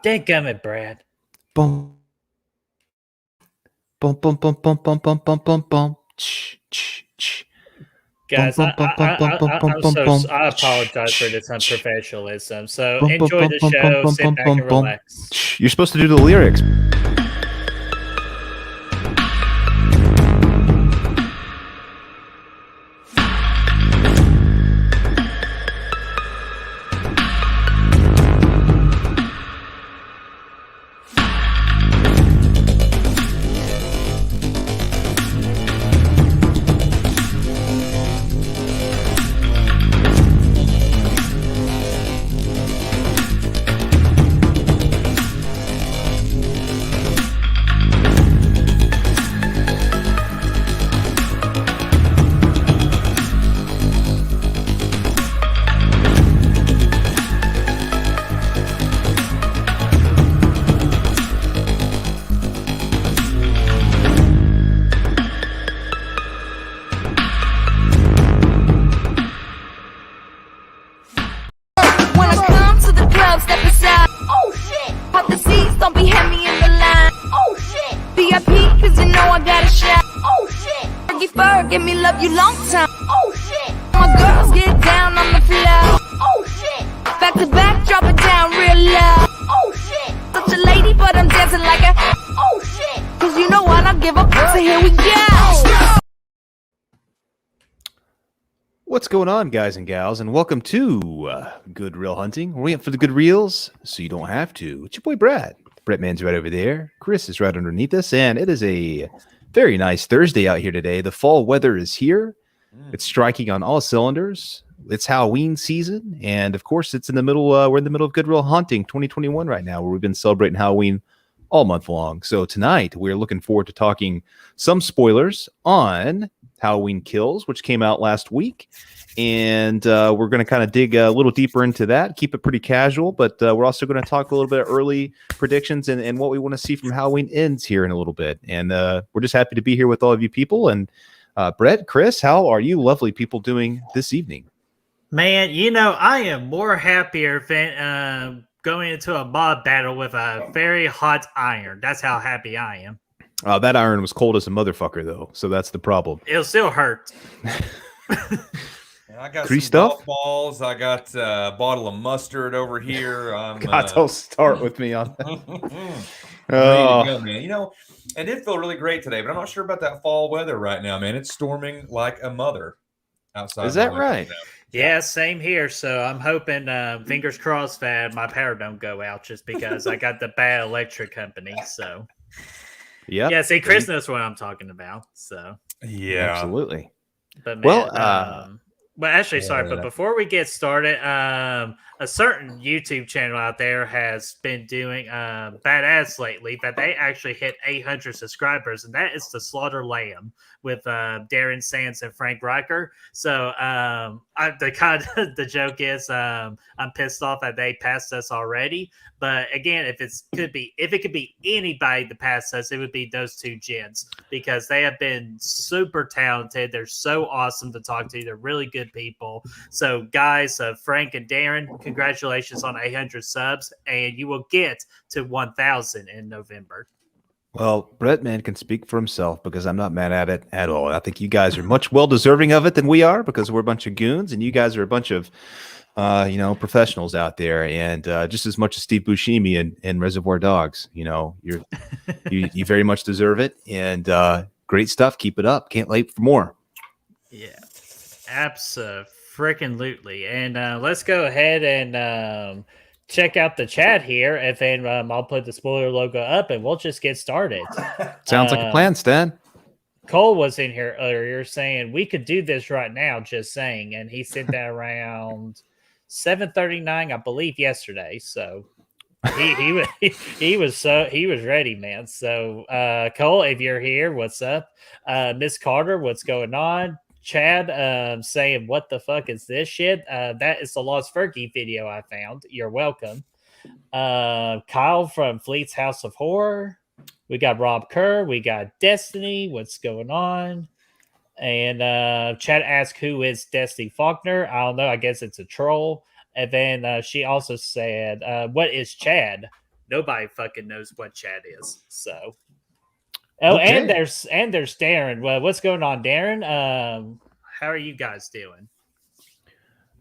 Dadgummit, Brad. Boom. Boom, boom, boom, boom, boom, boom, boom, boom, boom. Ch, ch, ch. Guys, Boom, boom, boom, boom, boom, boom, boom, boom. I Ch, apologize for ch, this ch. unprofessionalism. So Boom, boom, enjoy boom, the boom, boom, show, boom, sit boom, back boom, and boom. relax. Ch. You're supposed to do the lyrics. When I come to the club, step aside. Oh shit! Pop the seats, don't be heavy in the line. Oh shit! VIP, cause you know I got a shot. Oh shit! Fergie Ferg, give me love you long time. Oh shit! My girls get down on the floor. Oh shit! Back to back, drop it down real low. Oh shit! Such a lady, but I'm dancing like a. Oh shit! Cause you know I don't give up, so here we go. What's going on, guys and gals, and welcome to Good Reel Hunting. We're waiting for the good reels, so you don't have to. It's your boy Brad. Man's right over there. Chris is right underneath us, and it is a very nice Thursday out here today. The fall weather is here. It's striking on all cylinders. It's Halloween season, and of course, it's in the middle. We're in the middle of Good Reel Hunting 2021 right now, where we've been celebrating Halloween all month long. So tonight, we're looking forward to talking some spoilers on Halloween Kills, which came out last week. And we're going to kind of dig a little deeper into that, keep it pretty casual, but we're also going to talk a little bit of early predictions and what we want to see from Halloween Ends here in a little bit. And we're just happy to be here with all of you people. And Brett, Chris, how are you lovely people doing this evening? Man, I am more happier than going into a mob battle with a very hot iron. That's how happy I am. That iron was cold as a motherfucker, though, so that's the problem. It'll still hurt. I got Free some stuff? golf balls. I got a bottle of mustard over here. God, don't start with me on that. Ready to go, man. It did feel really great today, but I'm not sure about that fall weather right now, man. It's storming like a mother outside. Is that right? Yeah, same here. So I'm hoping, fingers crossed, that my power don't go out just because I got the bad electric company. So yeah, see, Chris knows what I'm talking about. So yeah, absolutely. But man, but actually, sorry, but before we get started, a certain YouTube channel out there has been doing badass lately that they actually hit 800 subscribers, and that is the Slaughter Lamb with Darren Sands and Frank Riker. So the joke is I'm pissed off that they passed us already. But again, if it could be anybody to pass us, it would be those two gents because they have been super talented. They're so awesome to talk to. They're really good people. So guys, Frank and Darren, congratulations on 800 subs, and you will get to 1,000 in November. Well, Brett, man, can speak for himself because I'm not mad at it at all. I think you guys are much well deserving of it than we are because we're a bunch of goons and you guys are a bunch of professionals out there, and just as much as Steve Buscemi and Reservoir Dogs, you very much deserve it, and great stuff. Keep it up. Can't wait for more. Yeah, abso-freaking-lutely. And let's go ahead and check out the chat here, and then I'll put the spoiler logo up, and we'll just get started. Sounds like a plan, Stan. Cole was in here earlier saying we could do this right now, just saying, and he sent that around 7:39, I believe, yesterday. So he was ready, man. So Cole, if you're here, what's up? Miss Carter, what's going on? Chad saying, what the fuck is this shit? That is the Lost Fergie video I found. You're welcome. Kyle from Fleet's House of Horror. We got Rob Kerr. We got Destiny. What's going on? And Chad asked, who is Destiny Faulkner? I don't know. I guess it's a troll. And then she also said, what is Chad? nobody fucking knows what chat is. So, oh, Okay. and there's Darren. Well, what's going on, Darren? How are you guys doing?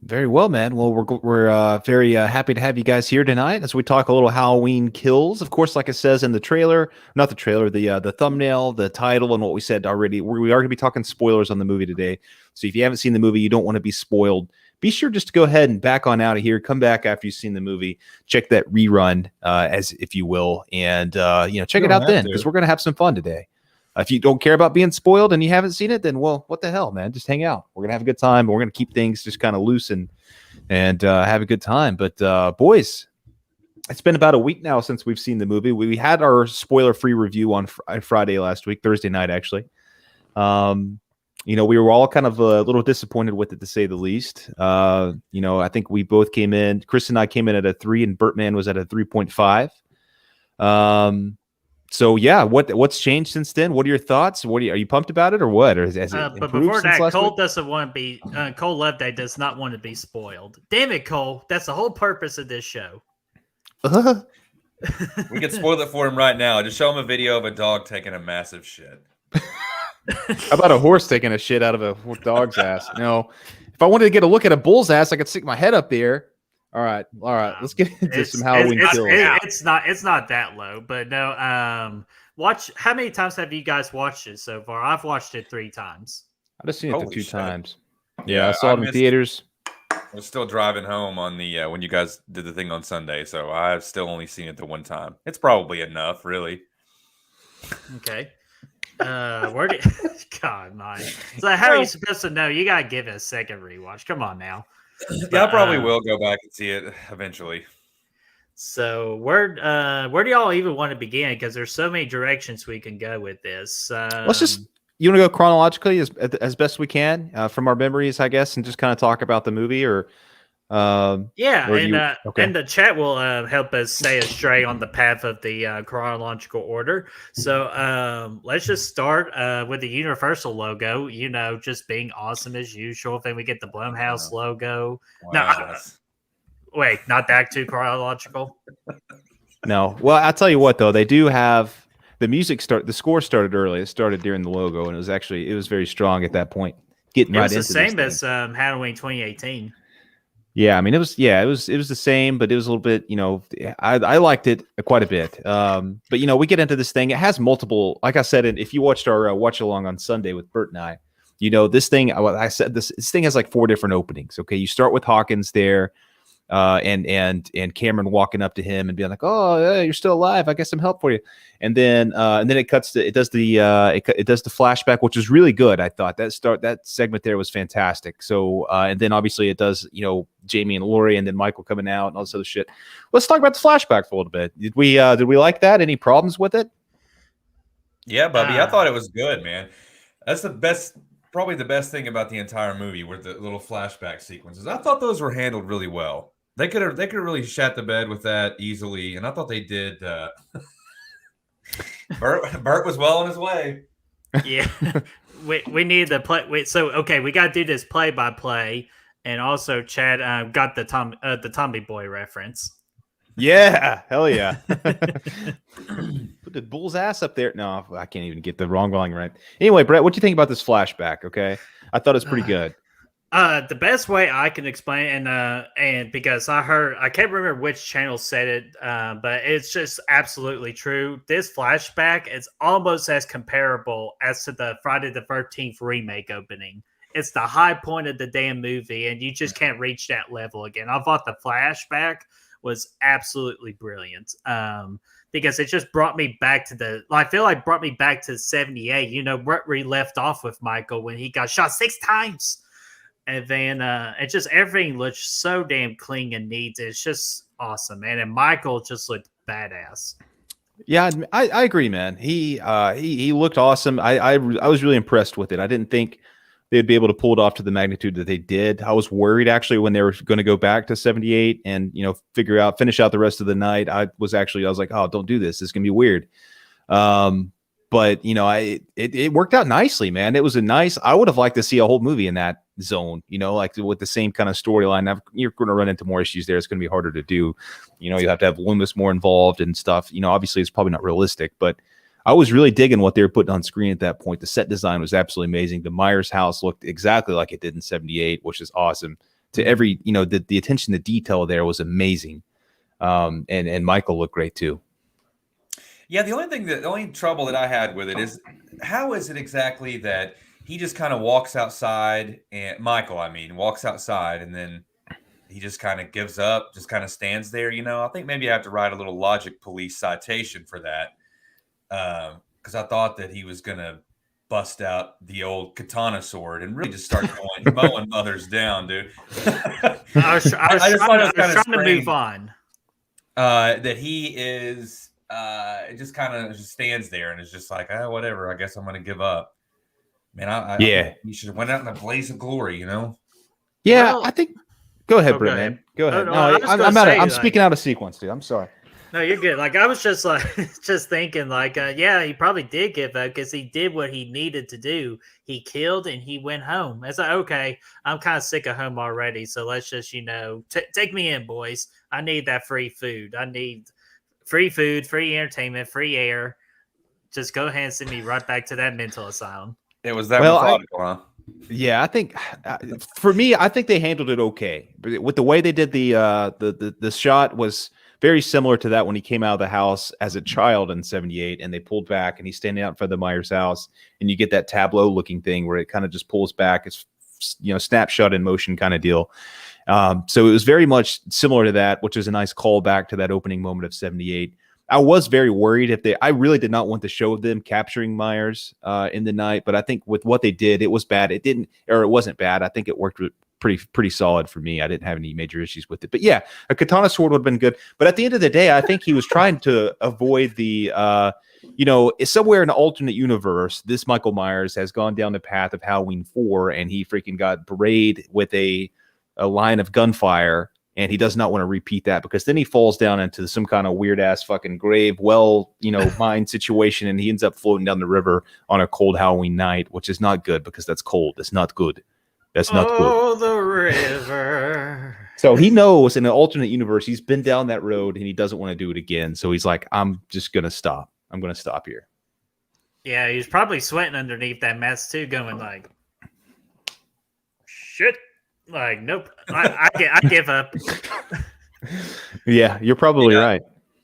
Very well, man. Well, we're very happy to have you guys here tonight as we talk a little Halloween kills. Of course, like it says in the trailer, not the trailer, the thumbnail, the title, and what we said already. We are going to be talking spoilers on the movie today. So if you haven't seen the movie, you don't want to be spoiled. Be sure just to go ahead and back on out of here. Come back after you've seen the movie. Check that rerun, as if you will, and check it out then, because we're going to have some fun today. If you don't care about being spoiled and you haven't seen it, then, well, what the hell, man? Just hang out. We're going to have a good time. We're going to keep things just kind of loose and have a good time. But, boys, it's been about a week now since we've seen the movie. We had our spoiler-free review on Friday last week, Thursday night, actually. We were all kind of a little disappointed with it, to say the least. I think we both came in. Chris and I came in at a 3, and Bertman was at a 3.5. So yeah, what's changed since then? What are your thoughts? Are you pumped about it or what? Or has it but before that, Cole doesn't want to be. Cole Loveday does not want to be spoiled. Damn it, Cole! That's the whole purpose of this show. We can spoil it for him right now. Just show him a video of a dog taking a massive shit. How about a horse taking a shit out of a dog's ass? No, if I wanted to get a look at a bull's ass, I could stick my head up there. All right. Let's get into some Halloween kills. It's not that low, but no. Watch. How many times have you guys watched it so far? I've watched it 3 times. I've just seen it 2 times. Yeah, I saw it in theaters. I was still driving home on the when you guys did the thing on Sunday, so I've still only seen it the 1 time. It's probably enough, really. Okay. Where do God, Mike? So how are you supposed to know? You gotta give it a second rewatch. Come on now. Yeah, I probably will go back and see it eventually. So where do y'all even want to begin? Because there's so many directions we can go with this. Let's just you want to go chronologically as best we can from our memories, I guess, and just kind of talk about the movie, or and the chat will help us stay astray on the path of the chronological order. So let's just start with the Universal logo. Just being awesome as usual. Then we get the Blumhouse logo. Wow. Wait, not that too chronological. No. Well, I'll tell you what though, they do have the music the score started early. It started during the logo, and it was very strong at that point. It was the same as Halloween 2018. Yeah, I mean, it was the same, but it was a little bit, I liked it quite a bit. But we get into this thing. It has multiple, like I said, and if you watched our watch along on Sunday with Bert and I, this thing, I said this thing has like 4 different openings. Okay, you start with Hawkins there, and Cameron walking up to him and being like, "Oh, yeah, you're still alive. I guess some help for you." And then it cuts to it does the flashback, which is really good. I thought that segment there was fantastic. So and then obviously it does Jamie and Lori and then Michael coming out and all this other shit. Let's talk about the flashback for a little bit. Did we like that? Any problems with it? Yeah, Bubby, I thought it was good, man. That's probably the best thing about the entire movie were the little flashback sequences. I thought those were handled really well. They could have really shat the bed with that easily, and I thought they did. Bert was well on his way. Yeah, we need the play. We got to do this play by play, and also Chad got the Tommy Boy reference. Yeah, hell yeah. Put the bull's ass up there. No, I can't even get the wrong line right. Anyway, Brett, what do you think about this flashback? Okay, I thought it was pretty good. The best way I can explain, and because I can't remember which channel said it, but it's just absolutely true. This flashback is almost as comparable as to the Friday the 13th remake opening. It's the high point of the damn movie, and you just can't reach that level again. I thought the flashback was absolutely brilliant. Because it just brought me back to brought me back to 78, where we left off with Michael when he got shot 6 times. And then it just everything looks so damn clean and neat. It's just awesome, man. And Michael just looked badass. Yeah, I agree, man. He looked awesome. I was really impressed with it. I didn't think they'd be able to pull it off to the magnitude that they did. I was worried actually when they were going to go back to 78 and finish out the rest of the night. I was like, oh, don't do this. It's gonna be weird. but it worked out nicely, man. It was I would have liked to see a whole movie in that zone, like with the same kind of storyline. You're going to run into more issues there. It's going to be harder to do. You have to have Loomis more involved and stuff. Obviously it's probably not realistic, but I was really digging what they were putting on screen at that point. The set design was absolutely amazing. The Myers house looked exactly like it did in 78, which is awesome. To every, the attention to detail there was amazing. And Michael looked great too. Yeah, the only trouble that I had with it is, how is it exactly that he just kind of walks outside, and Michael, walks outside, and then he just kind of gives up, just kind of stands there. I think maybe I have to write a little logic police citation for that, because I thought that he was gonna bust out the old katana sword and really just start mowing mothers down, dude. I was trying to move on. That he is just kind of stands there and is just like, whatever, I guess I'm gonna give up. Man, I think he should have went out in a blaze of glory, Yeah, well, I think. Go ahead, Britt, man. Go ahead. I'm speaking out of sequence, dude. I'm sorry. No, you're good. I was just just thinking, yeah, he probably did give up because he did what he needed to do. He killed and he went home. It's like, okay, I'm kind of sick of home already. So let's just, take me in, boys. I need that free food. I need free food, free entertainment, free air. Just go ahead and send me right back to that mental asylum. It was that methodical, huh? Yeah, I think for me, I think they handled it okay. With the way they did the shot was very similar to that when he came out of the house as a child in 78 and they pulled back and he's standing out in front of the Myers house and you get that tableau looking thing where it kind of just pulls back. It's, snapshot in motion kind of deal. So it was very much similar to that, which is a nice callback to that opening moment of 78. I was very worried I really did not want the show of them capturing Myers in the night, but I think with what they did, it was bad. It wasn't bad. I think it worked pretty solid for me. I didn't have any major issues with it, but yeah, a katana sword would have been good. But at the end of the day, I think he was trying to avoid the, somewhere in an alternate universe, this Michael Myers has gone down the path of Halloween 4 and he freaking got berated with a line of gunfire. And he does not want to repeat that because then he falls down into some kind of weird ass fucking grave, mine situation. And he ends up floating down the river on a cold Halloween night, which is not good because that's cold. That's not good. That's not good. Oh, the river. So he knows in an alternate universe, he's been down that road and he doesn't want to do it again. So he's like, I'm just going to stop. I'm going to stop here. Yeah, he's probably sweating underneath that mess too, going like, shit. Nope. I give up. Yeah, you're probably right.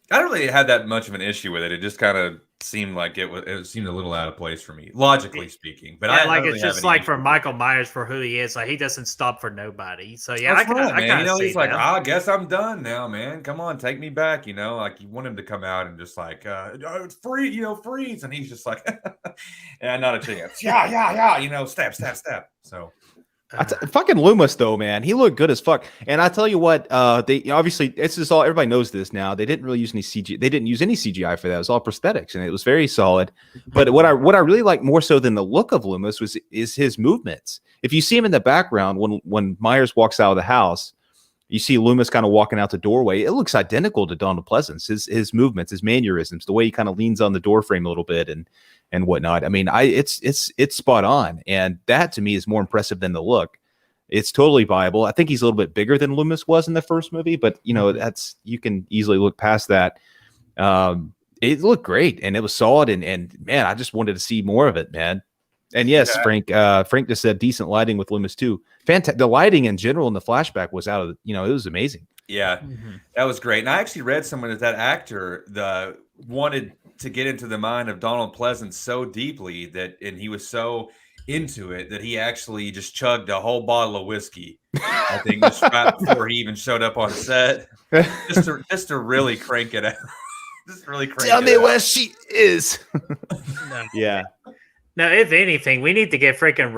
I don't really had that much of an issue with it. It just kind of seemed like it seemed a little out of place for me, logically speaking. But it's just like for Michael Myers, for who he is, he doesn't stop for nobody. So yeah, I kind of he's like, I guess I'm done now, man. Come on, take me back. You want him to come out and just like, it's free, freeze, and he's just like, yeah, not a chance. Yeah, stab. So. Fucking Loomis though, man, he looked good as fuck. And I tell you what, they obviously this is all everybody knows this now. They didn't really use any CGI. They didn't use any CGI for that. It was all prosthetics, and it was very solid. But what I really like more so than the look of Loomis is his movements. If you see him in the background when Myers walks out of the house, you see Loomis kind of walking out the doorway. It looks identical to Donald Pleasance. His movements, his mannerisms, the way he kind of leans on the door frame a little bit and whatnot. I mean, it's spot on, and that to me is more impressive than the look. It's totally viable. I think he's a little bit bigger than Loomis was in the first movie, but you can easily look past that. It looked great and it was solid, and man, I just wanted to see more of it, man. And yes, yeah. Frank just said decent lighting with Loomis too. Fantastic. The lighting in general in the flashback was out of it was amazing. Yeah, that was great. And I actually read somewhere that actor wanted to get into the mind of Donald Pleasance so deeply and he was so into it that he actually just chugged a whole bottle of whiskey. I think just right before he even showed up on set, just to really crank it out. Just really crank. Tell me where she is. No. Yeah. Now, if anything, we need to get freaking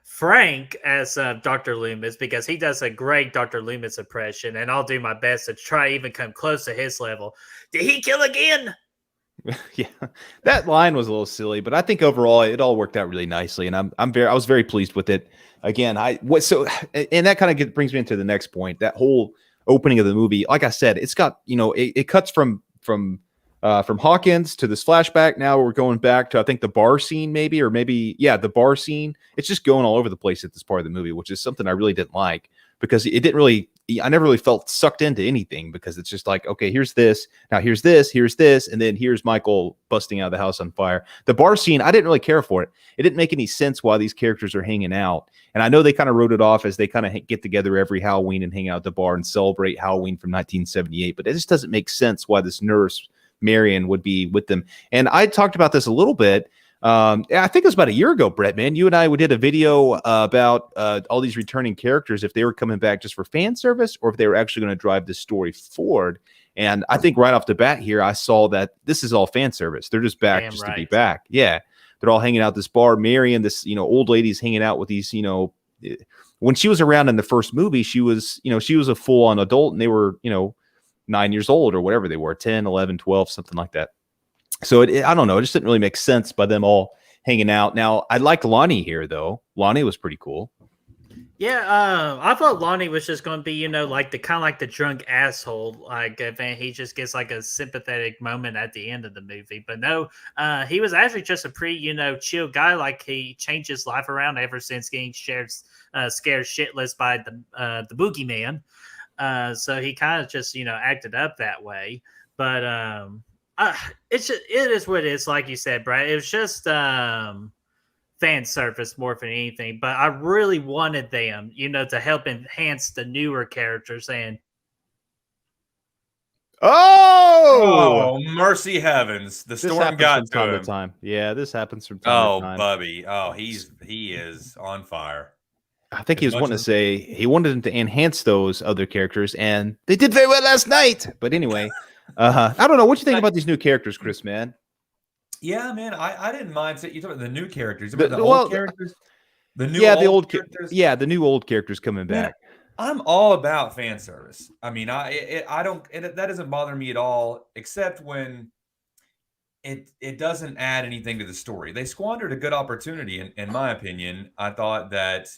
Frank as Dr. Loomis, because he does a great Dr. Loomis impression, and I'll do my best to try to even come close to his level. Did he kill again? Yeah, that line was a little silly, but I think overall it all worked out really nicely, and I was very pleased with it. Again, and that kind of brings me into the next point. That whole opening of the movie, like I said, it's got it cuts from from Hawkins to this flashback. Now we're going back to, I think, the bar scene, the bar scene. It's just going all over the place at this part of the movie, which is something I really didn't like, because I never really felt sucked into anything, because it's just like, okay, here's this, now here's this, and then here's Michael busting out of the house on fire. The bar scene, I didn't really care for it. It didn't make any sense why these characters are hanging out. And I know they kind of wrote it off as they kind of get together every Halloween and hang out at the bar and celebrate Halloween from 1978, but it just doesn't make sense why this nurse Marion would be with them. And I talked about this a little bit. I think it was about a year ago, Brett, man. You and I, we did a video about all these returning characters, if they were coming back just for fan service or if they were actually going to drive this story forward. And I think right off the bat here, I saw that this is all fan service. They're just back to be back. Yeah. They're all hanging out at this bar. Marion, this, old lady's hanging out with these, when she was around in the first movie, she was a full on adult, and they were, 9 years old or whatever they were, 10, 11, 12, something like that. So I don't know. It just didn't really make sense by them all hanging out. Now, I liked Lonnie here, though. Lonnie was pretty cool. Yeah, I thought Lonnie was just going to be, like the drunk asshole. Like, he just gets like a sympathetic moment at the end of the movie. But no, he was actually just a pretty, chill guy. Like, he changed his life around ever since getting scared shitless by the boogeyman. So he kind of just, acted up that way. But it is what it is, like you said, Brad. It was just fan service more than anything. But I really wanted them, to help enhance the newer characters. And oh, mercy heavens! The storm got to him. Time. Yeah, this happens from time to time. Bubby. Oh, he is on fire. I think he was wanting to say he wanted them to enhance those other characters, and they did very well last night. But anyway, I don't know. What you think about these new characters, Chris, man? Yeah, man, I didn't mind. You talking about the new characters, the old characters, the new characters. Yeah, the new old characters coming back. I'm all about fan service. I mean, that doesn't bother me at all, except when it doesn't add anything to the story. They squandered a good opportunity, in my opinion. I thought that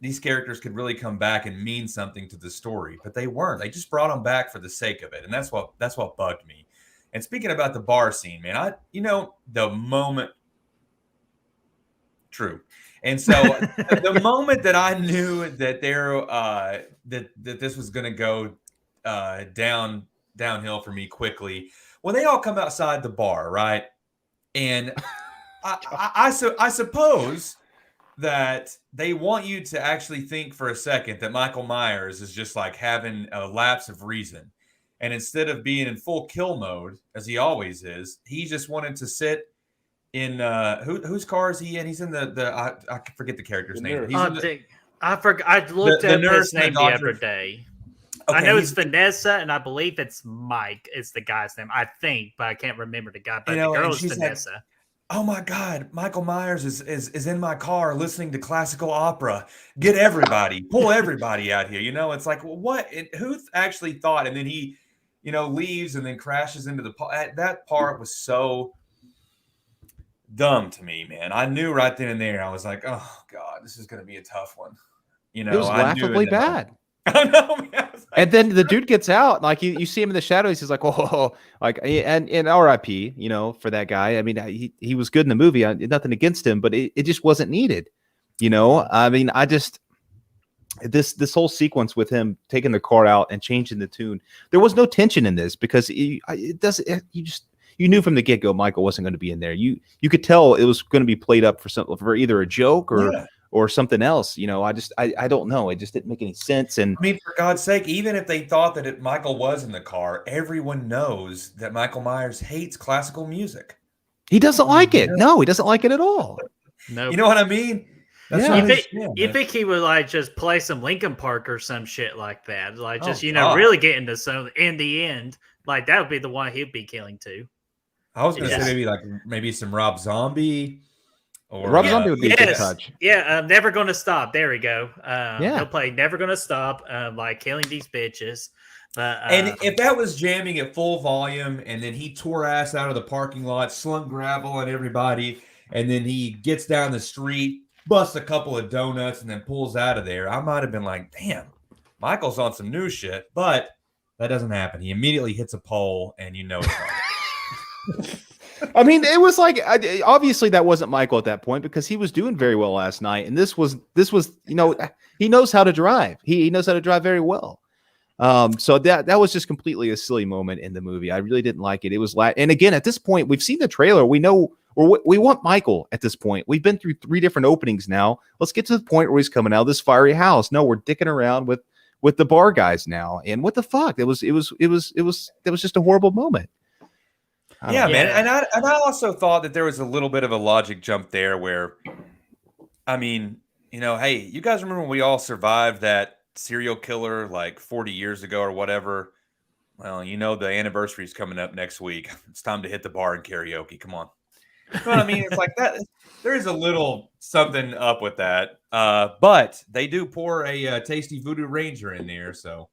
these characters could really come back and mean something to the story, but they weren't. They just brought them back for the sake of it, and that's what bugged me. And speaking about the bar scene, man, the moment, true. And so the moment that I knew that that this was going to go downhill for me quickly, when they all come outside the bar, right? And I suppose that they want you to actually think for a second that Michael Myers is just like having a lapse of reason. And instead of being in full kill mode, as he always is, he just wanted to sit in whose car is he in? He's in I forget the character's name. I forgot. I looked up his name the other day. Okay, I know it's Vanessa, and I believe it's Mike. It's the guy's name, I think, but I can't remember the guy. But the girl is Vanessa. Like, oh my God, Michael Myers is in my car listening to classical opera. Get everybody, pull everybody out here. It's like, well, what? Who actually thought? And then he, leaves and then crashes into that part was so dumb to me, man. I knew right then and there. I was like, oh God, this is going to be a tough one. It was laughably bad. I know, man. And then the dude gets out, like you see him in the shadows. He's like, "Oh," like, and R.I.P. For that guy. I mean, he was good in the movie. Nothing against him, but it just wasn't needed. I mean, this whole sequence with him taking the car out and changing the tune, there was no tension in this because you knew from the get go Michael wasn't going to be in there. You could tell it was going to be played up for either a joke or something else. I don't know. It just didn't make any sense. And I mean, for God's sake, even if they thought that Michael was in the car, everyone knows that Michael Myers hates classical music. He doesn't like it. No, he doesn't like it at all. No, you know what I mean? That's you think he would like just play some Linkin Park or some shit like that? Like just really get into some. In the end, like that would be the one he'd be killing too. I was going to say maybe some Rob Zombie. Or Rob Zombie would be a good touch. Yeah, Never Gonna Stop. There we go. He'll play Never Gonna Stop, like killing these bitches. And if that was jamming at full volume, and then he tore ass out of the parking lot, slung gravel on everybody, and then he gets down the street, busts a couple of donuts, and then pulls out of there, I might have been like, damn, Michael's on some new shit. But that doesn't happen. He immediately hits a pole, and it's wrong. I mean, it was like obviously that wasn't Michael at that point because he was doing very well last night, and this was he knows how to drive. He knows how to drive very well. So that was just completely a silly moment in the movie. I really didn't like it. It was and again at this point we've seen the trailer. We know we want Michael at this point. We've been through 3 different openings now. Let's get to the point where he's coming out of this fiery house. No, we're dicking around with the bar guys now. And what the fuck? It was just a horrible moment. Yeah, man. And I also thought that there was a little bit of a logic jump there where, I mean, hey, you guys remember when we all survived that serial killer like 40 years ago or whatever? Well, the anniversary is coming up next week. It's time to hit the bar and karaoke. Come on. You know what I mean? It's like that. There is a little something up with that. But they do pour a tasty Voodoo Ranger in there. So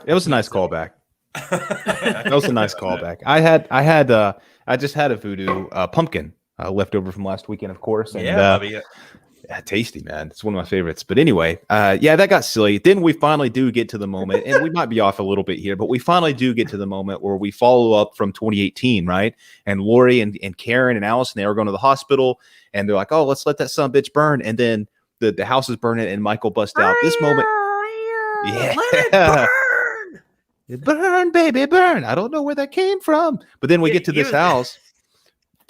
it was a nice callback. That was a nice callback. I just had a Voodoo pumpkin left over from last weekend, of course. And, tasty, man. It's one of my favorites. But anyway, that got silly. Then we finally do get to the moment, and we might be off a little bit here, but we finally do get to the moment where we follow up from 2018, right? And Lori and Karen and Allison, they are going to the hospital, and they're like, oh, let's let that son of a bitch burn. And then the house is burning, and Michael busts out. This moment. Yeah. Let it burn! Burn, baby, burn. I don't know where that came from. But then we get to this house.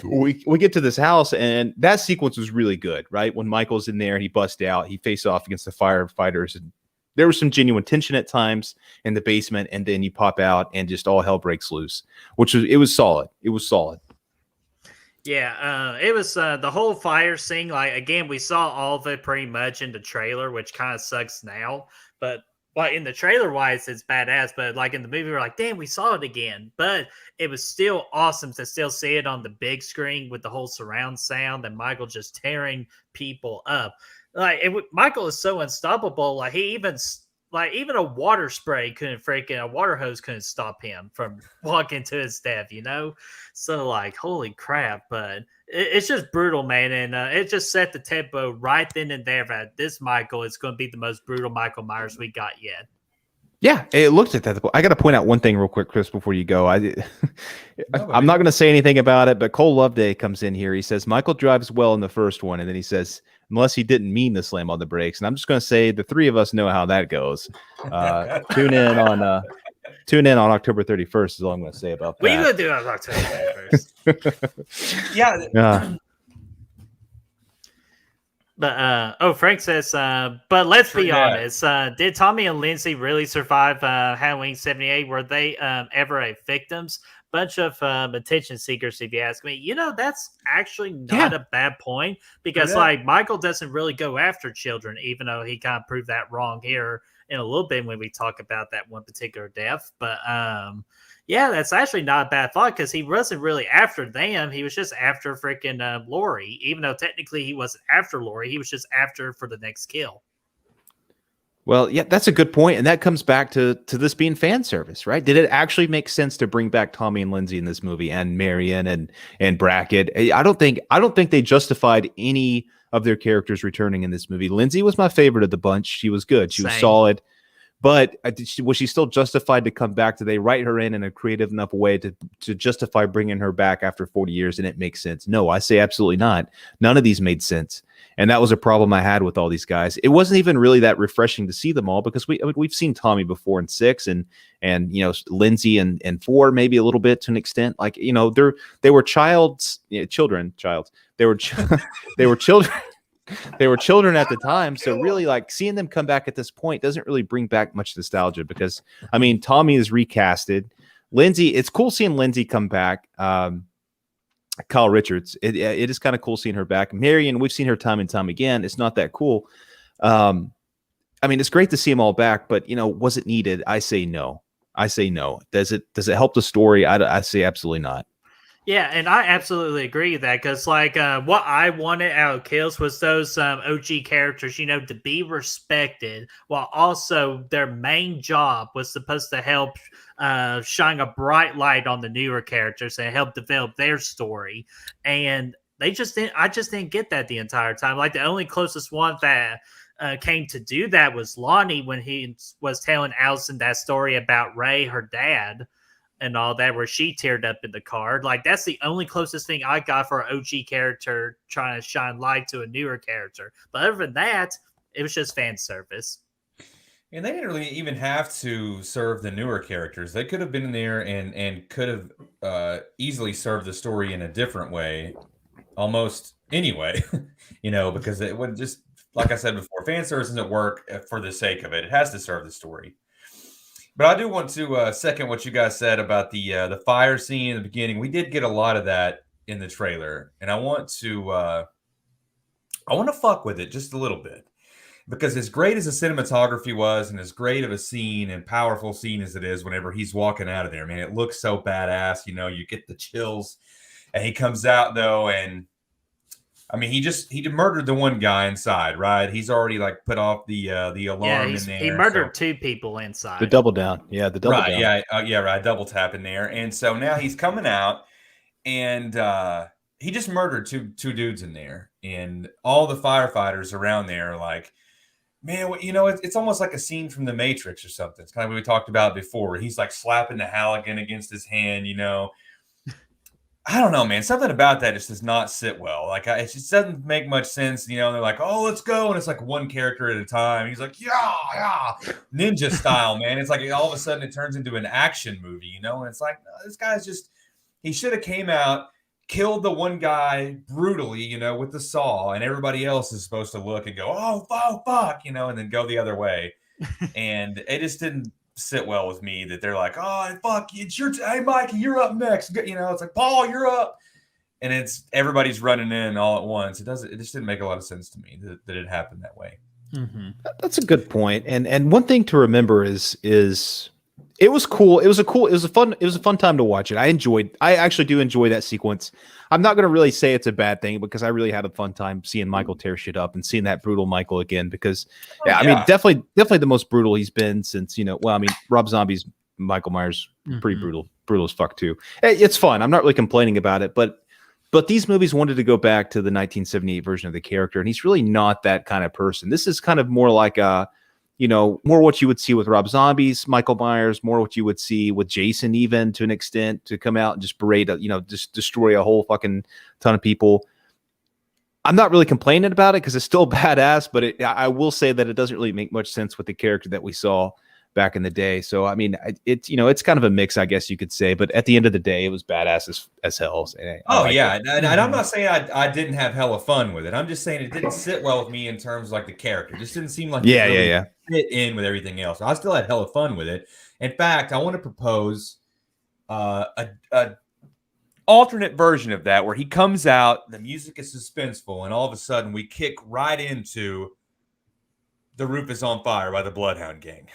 We get to this house, and that sequence was really good, right? When Michael's in there and he busts out, he faces off against the firefighters. And there was some genuine tension at times in the basement, and then you pop out and just all hell breaks loose, it was solid. It was solid. Yeah, it was the whole fire scene. Like, again, we saw all of it pretty much in the trailer, which kind of sucks now. But in the trailer wise, it's badass. But like in the movie, we're like, damn, we saw it again. But it was still awesome to still see it on the big screen with the whole surround sound and Michael just tearing people up. Like Michael is so unstoppable. Like even a water spray a water hose couldn't stop him from walking to his death, So like, holy crap. But it's just brutal, man. And it just set the tempo right then and there that this Michael is going to be the most brutal Michael Myers we got yet. Yeah, it looked at that. I got to point out one thing real quick, Chris, before you go. I'm not going to say anything about it, but Cole Loveday comes in here. He says, Michael drives well in the first one. And then he says, unless he didn't mean to slam on the brakes. And I'm just going to say the 3 of us know how that goes. Tune in on October 31st is all I'm going to say about that. What are you going to do on October 31st? Yeah. But Frank says, but let's be honest. Did Tommy and Lindsay really survive Halloween 78? Were they ever victims? Bunch of attention seekers, if you ask me. That's actually not a bad point because like Michael doesn't really go after children, even though he kind of proved that wrong here in a little bit when we talk about that one particular death. But that's actually not a bad thought because he wasn't really after them. He was just after freaking Lori, even though technically he wasn't after Lori. He was just after for the next kill. Well, yeah, that's a good point, and that comes back to this being fan service, right? Did it actually make sense to bring back Tommy and Lindsay in this movie, and Marion and Brackett? I don't think they justified any of their characters returning in this movie. Lindsay was my favorite of the bunch. She was good. She was solid. But was she still justified to come back? Did they write her in a creative enough way to justify bringing her back after 40 years and it makes sense? No, I say absolutely not. None of these made sense. And that was a problem I had with all these guys. It wasn't even really that refreshing to see them all because we've seen Tommy before in 6 and Lindsay in 4 maybe a little bit to an extent. Like they were children. They were they were children. They were children at the time, so really like seeing them come back at this point doesn't really bring back much nostalgia because Tommy is recasted. Lindsay, it's cool seeing Lindsay come back. Kyle Richards, it is kind of cool seeing her back. Marion, we've seen her time and time again. It's not that cool. It's great to see them all back, but was it needed? I say no. Does it help the story? I say absolutely not. Yeah, and I absolutely agree with that because, like, what I wanted out of Kills was those OG characters, to be respected, while also their main job was supposed to help shine a bright light on the newer characters and help develop their story. And I just didn't get that the entire time. Like, the only closest one that came to do that was Lonnie when he was telling Allison that story about Ray, her dad. and all that, where she teared up in the car. Like, that's the only closest thing I got for an OG character trying to shine light to a newer character. But other than that, it was just fan service. And they didn't really even have to serve the newer characters. They could have been in there and could have easily served the story in a different way, almost anyway, because it would just, like I said before, fan service doesn't work for the sake of it. It has to serve the story. But I do want to second what you guys said about the fire scene in the beginning. We did get a lot of that in the trailer, and I want to fuck with it just a little bit. Because as great as the cinematography was and as great of a scene and powerful scene as it is whenever he's walking out of there, man, it looks so badass. You get the chills. And he comes out, though, and, I mean, he murdered the one guy inside, right? He's already, like, put off the alarm in there. He murdered 2 people inside. The double down. Yeah, the double down. Right, double tap in there. And so now he's coming out, and he just murdered two dudes in there. And all the firefighters around there are like, man, it's almost like a scene from The Matrix or something. It's kind of what we talked about before, where he's like slapping the Halligan against his hand, I don't know, man. Something about that just does not sit well. Like, it just doesn't make much sense. They're like, oh, let's go. And it's like one character at a time. He's like, yeah, ninja style, man. It's like all of a sudden it turns into an action movie, and it's like, no, this guy's he should have came out, killed the one guy brutally, with the saw, and everybody else is supposed to look and go, oh, fuck, and then go the other way. And it just didn't sit well with me that they're like, oh, fuck, it's your hey, Mikey, you're up next. It's like, Paul, you're up. And it's everybody's running in all at once. It just didn't make a lot of sense to me that it happened that way. Mm-hmm. That's a good point. And one thing to remember is it was cool. It was a fun time to watch it. I actually do enjoy that sequence. I'm not going to really say it's a bad thing because I really had a fun time seeing Michael tear shit up and seeing that brutal Michael again because I mean, definitely the most brutal he's been since, Rob Zombie's Michael Myers, pretty brutal as fuck too. It's fun. I'm not really complaining about it, but these movies wanted to go back to the 1978 version of the character. And he's really not that kind of person. This is kind of more like more what you would see with Rob Zombie's Michael Myers, more what you would see with Jason, even to an extent, to come out and just berate, just destroy a whole fucking ton of people. I'm not really complaining about it because it's still badass, but I will say that it doesn't really make much sense with the character that we saw back in the day. So, I mean, it's kind of a mix, I guess you could say, but at the end of the day, it was badass as hell. And I'm not saying I didn't have hella fun with it. I'm just saying it didn't sit well with me in terms of like the character. It just didn't seem like it fit in with everything else. I still had hella fun with it. In fact, I want to propose a alternate version of that where he comes out, the music is suspenseful, and all of a sudden we kick right into The Roof is on Fire by the Bloodhound Gang.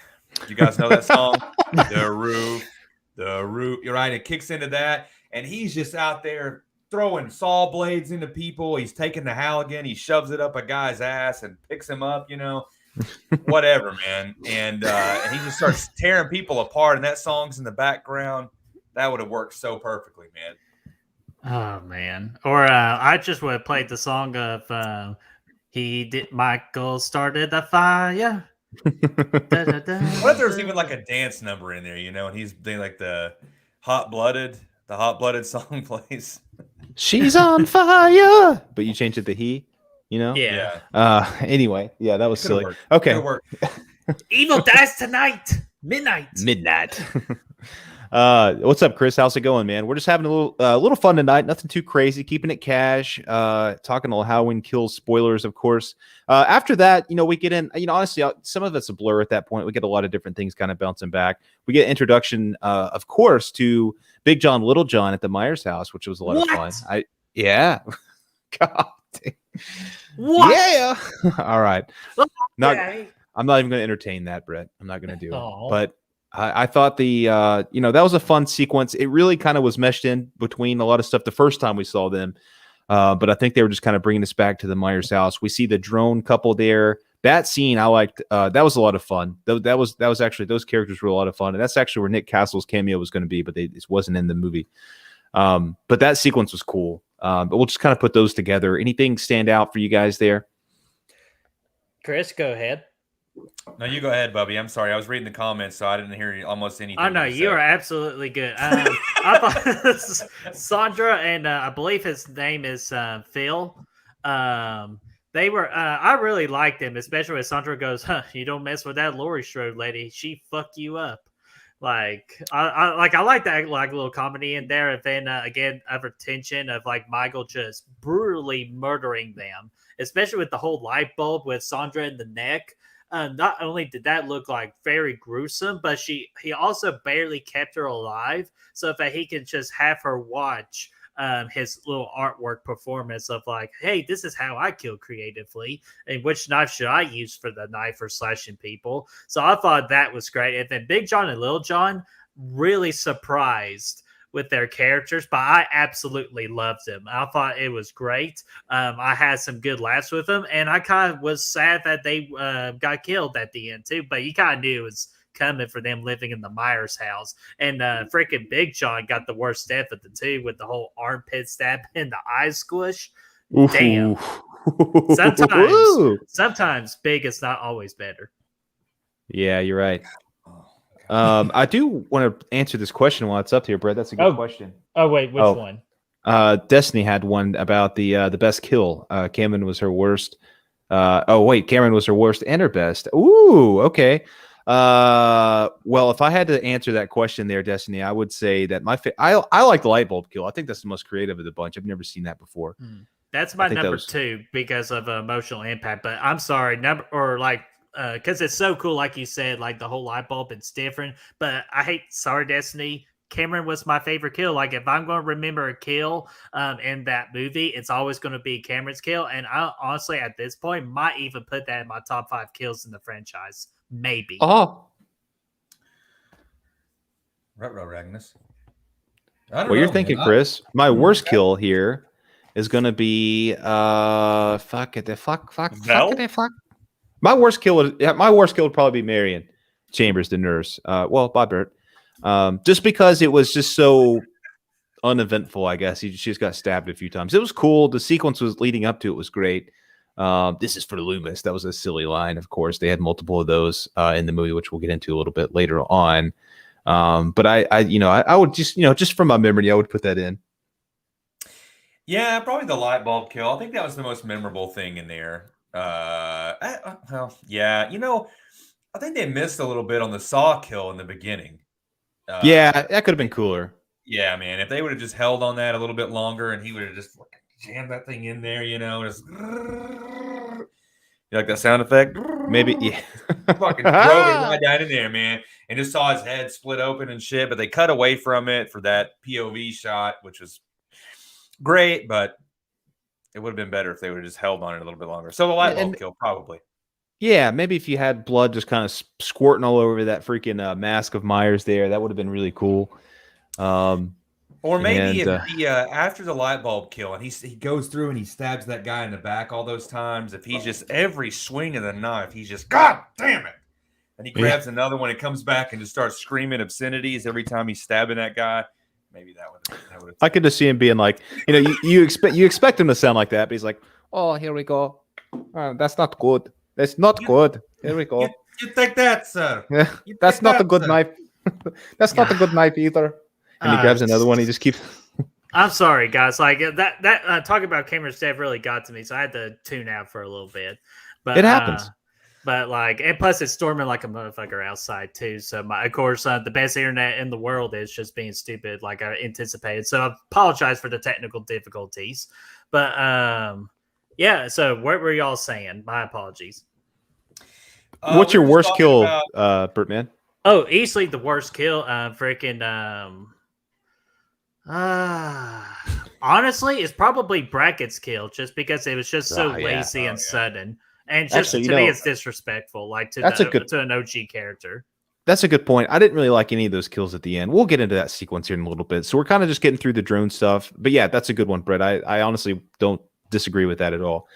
You guys know that song? The roof. You're right. It kicks into that. And he's just out there throwing saw blades into people. He's taking the Halligan. He shoves it up a guy's ass and picks him up, whatever, man. And he just starts tearing people apart. And that song's in the background. That would have worked so perfectly, man. Oh, man. Or I just would have played the song of Michael started the fire. What if there's even like a dance number in there, and he's doing like the hot-blooded song plays. She's on fire, but you changed it to he, Yeah. Anyway, that was silly. Worked. Okay. Evil dies tonight. Midnight. What's up, Chris? How's it going, man? We're just having a little fun tonight. Nothing too crazy. Keeping it cash. Talking all Halloween Kills spoilers, of course. After that, we get in. Honestly, some of it's a blur at that point. We get a lot of different things kind of bouncing back. We get introduction, of course, to Big John, Little John at the Myers house, which was a lot of fun. God. What? Yeah. All right. Okay. I'm not even going to entertain that, Brett. I'm not going to do it. But I thought that was a fun sequence. It really kind of was meshed in between a lot of stuff the first time we saw them. But I think they were just kind of bringing us back to the Myers house. We see the drone couple there. That scene I liked. That was a lot of fun. That was actually, those characters were a lot of fun. And that's actually where Nick Castle's cameo was going to be, but it wasn't in the movie. But that sequence was cool. But we'll just kind of put those together. Anything stand out for you guys there? Chris, go ahead. No, you go ahead, Bubby. I'm sorry. I was reading the comments, so I didn't hear almost anything. Oh no, you are absolutely good. I thought Sandra and I believe his name is Phil. They were. I really liked them, especially when Sandra goes, "Huh, you don't mess with that Laurie Strode lady. She fuck you up." I like that like little comedy in there, and then again, other tension of like Michael just brutally murdering them, especially with the whole light bulb with Sandra in the neck. Not only did that look like very gruesome, but he also barely kept her alive, so that he can just have her watch his little artwork performance of like, hey, this is how I kill creatively, and which knife should I use for the knife for slashing people. So I thought that was great. And then Big John and Little John really surprised with their characters, but I absolutely loved them. I thought it was great. I had some good laughs with them, and I kind of was sad that they got killed at the end too. But you kind of knew it was coming for them living in the Myers house. And freaking Big John got the worst death of the two with the whole armpit stab and the eye squish. Ooh. Damn. Sometimes big is not always better. Yeah, you're right. I do want to answer this question while it's up here, Brett. That's a good question. Oh wait, which one? Destiny had one about the best kill. Cameron was her worst. Cameron was her worst and her best. Ooh, okay. Well, if I had to answer that question there, Destiny, I would say that I like the light bulb kill. I think that's the most creative of the bunch. I've never seen that before. That's my number two because of emotional impact. But I'm sorry, because it's so cool, like you said, like the whole light bulb, it's different. But sorry, Destiny. Cameron was my favorite kill. Like if I'm going to remember a kill in that movie, it's always going to be Cameron's kill. And I honestly, at this point, might even put that in my top 5 kills in the franchise. Maybe. Oh. Ragnus. You're thinking, Chris. My worst kill here is going to be fuck. My worst kill would probably be Marion Chambers, the nurse. Bob Burt. Just because it was just so uneventful, I guess. She just got stabbed a few times. It was cool. The sequence was leading up to it was great. This is for Loomis. That was a silly line, of course. They had multiple of those in the movie, which we'll get into a little bit later on. But I would just from my memory, I would put that in. Yeah, probably the light bulb kill. I think that was the most memorable thing in there. Yeah, I think they missed a little bit on the saw kill in the beginning. Yeah, that could have been cooler. Yeah, man. If they would have just held on that a little bit longer and he would have just jammed that thing in there, just you like that sound effect? Maybe, yeah. Fucking drove it right down in there, man. And just saw his head split open and shit. But they cut away from it for that POV shot, which was great, but it would have been better if they would have just held on it a little bit longer. So the light bulb kill, probably. Yeah, maybe if you had blood just kind of squirting all over that freaking mask of Myers there, that would have been really cool. Or maybe after the light bulb kill and he goes through and he stabs that guy in the back all those times, if he's just every swing of the knife, he's just, God damn it. And he grabs another one and comes back and just starts screaming obscenities every time he's stabbing that guy. Maybe that would. I could just see him being like, you expect him to sound like that, but he's like, oh, here we go. That's not good. That's not good. Here we go. You take that, sir. Yeah, that's not a good knife. That's not a good knife either. And he grabs another one. He just keeps. I'm sorry, guys. Like that talking about Cameron's death really got to me, so I had to tune out for a little bit. But it happens. But and plus it's storming like a motherfucker outside too. So of course, the best internet in the world is just being stupid, like I anticipated. So I apologize for the technical difficulties. But yeah. So what were y'all saying? My apologies. What's your worst kill, Bertman? Oh, easily the worst kill. Honestly, it's probably Brackett's kill, just because it was just so lazy and sudden, and just to me, it's disrespectful. Like to an OG character. That's a good point. I didn't really like any of those kills at the end. We'll get into that sequence here in a little bit. So we're kind of just getting through the drone stuff. But yeah, that's a good one, Brett. I honestly don't disagree with that at all.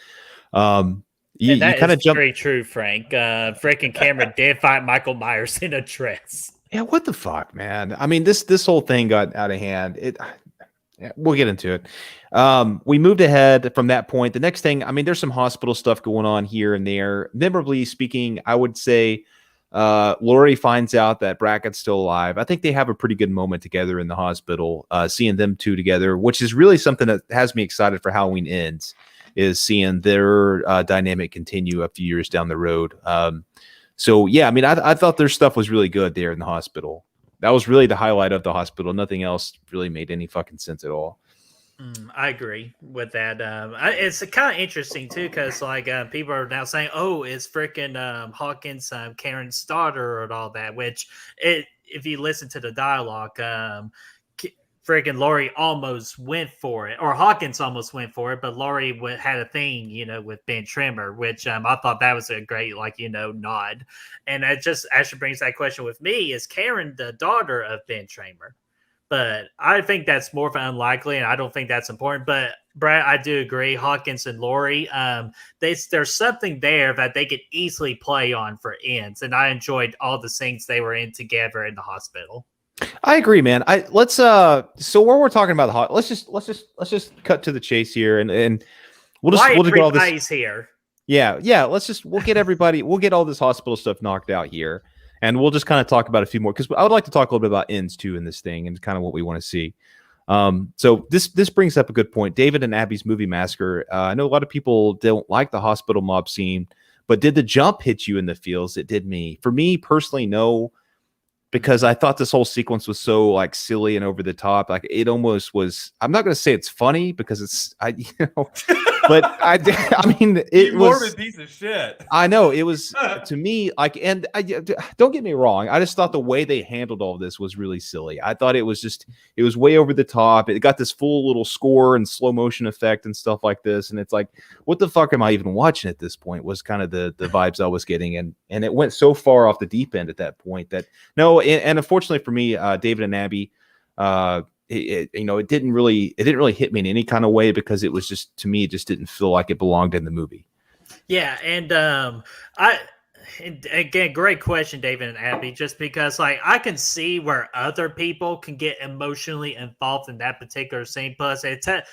You kind of jump. Very true, Frank. Freaking Cameron did fight Michael Myers in a dress. Yeah, what the fuck, man? I mean, this whole thing got out of hand. Yeah, we'll get into it. We moved ahead from that point. The next thing, I mean, there's some hospital stuff going on here and there. Memorably speaking, I would say Lori finds out that Brackett's still alive. I think they have a pretty good moment together in the hospital, seeing them two together, which is really something that has me excited for Halloween Ends, is seeing their dynamic continue a few years down the road. So, yeah, I mean, I thought their stuff was really good there in the hospital. That was really the highlight of the hospital. Nothing else really made any fucking sense at all. I agree with that. It's kind of interesting too, because like people are now saying, "Oh, it's freaking Hawkins, Karen's daughter," and all that. Which, if you listen to the dialogue, freaking Laurie almost went for it, or Hawkins almost went for it, but Laurie had a thing, with Ben Trimmer, which I thought that was a great, nod. And that just actually brings that question with me: is Karen the daughter of Ben Trimmer? But I think that's more of an unlikely, and I don't think that's important. But Brad, I do agree. Hawkins and Laurie, there's something there that they could easily play on for Ends, and I enjoyed all the scenes they were in together in the hospital. I agree, man. So where we're talking about let's just cut to the chase here, and we'll get all this here. Yeah. We'll get all this hospital stuff knocked out here. And we'll just kind of talk about a few more, because I would like to talk a little bit about Ends too in this thing and kind of what we want to see. So this brings up a good point. David and Abby's movie massacre. I know a lot of people don't like the hospital mob scene, but did the jump hit you in the feels? It did me. For me personally, no, because I thought this whole sequence was so like silly and over the top. Like it almost was. I'm not going to say it's funny because but I mean, it was a piece of shit. I know it was to me like, and don't get me wrong. I just thought the way they handled all this was really silly. I thought it was way over the top. It got this full little score and slow motion effect and stuff like this. And it's like, what the fuck am I even watching at this point? Was kind of the vibes I was getting. And it went so far off the deep end at that point that no. And unfortunately for me, David and Abby, it didn't really hit me in any kind of way, because it was just, to me, it just didn't feel like it belonged in the movie. Yeah, and again, great question, David and Abby, just because I can see where other people can get emotionally involved in that particular scene. Plus, it tackles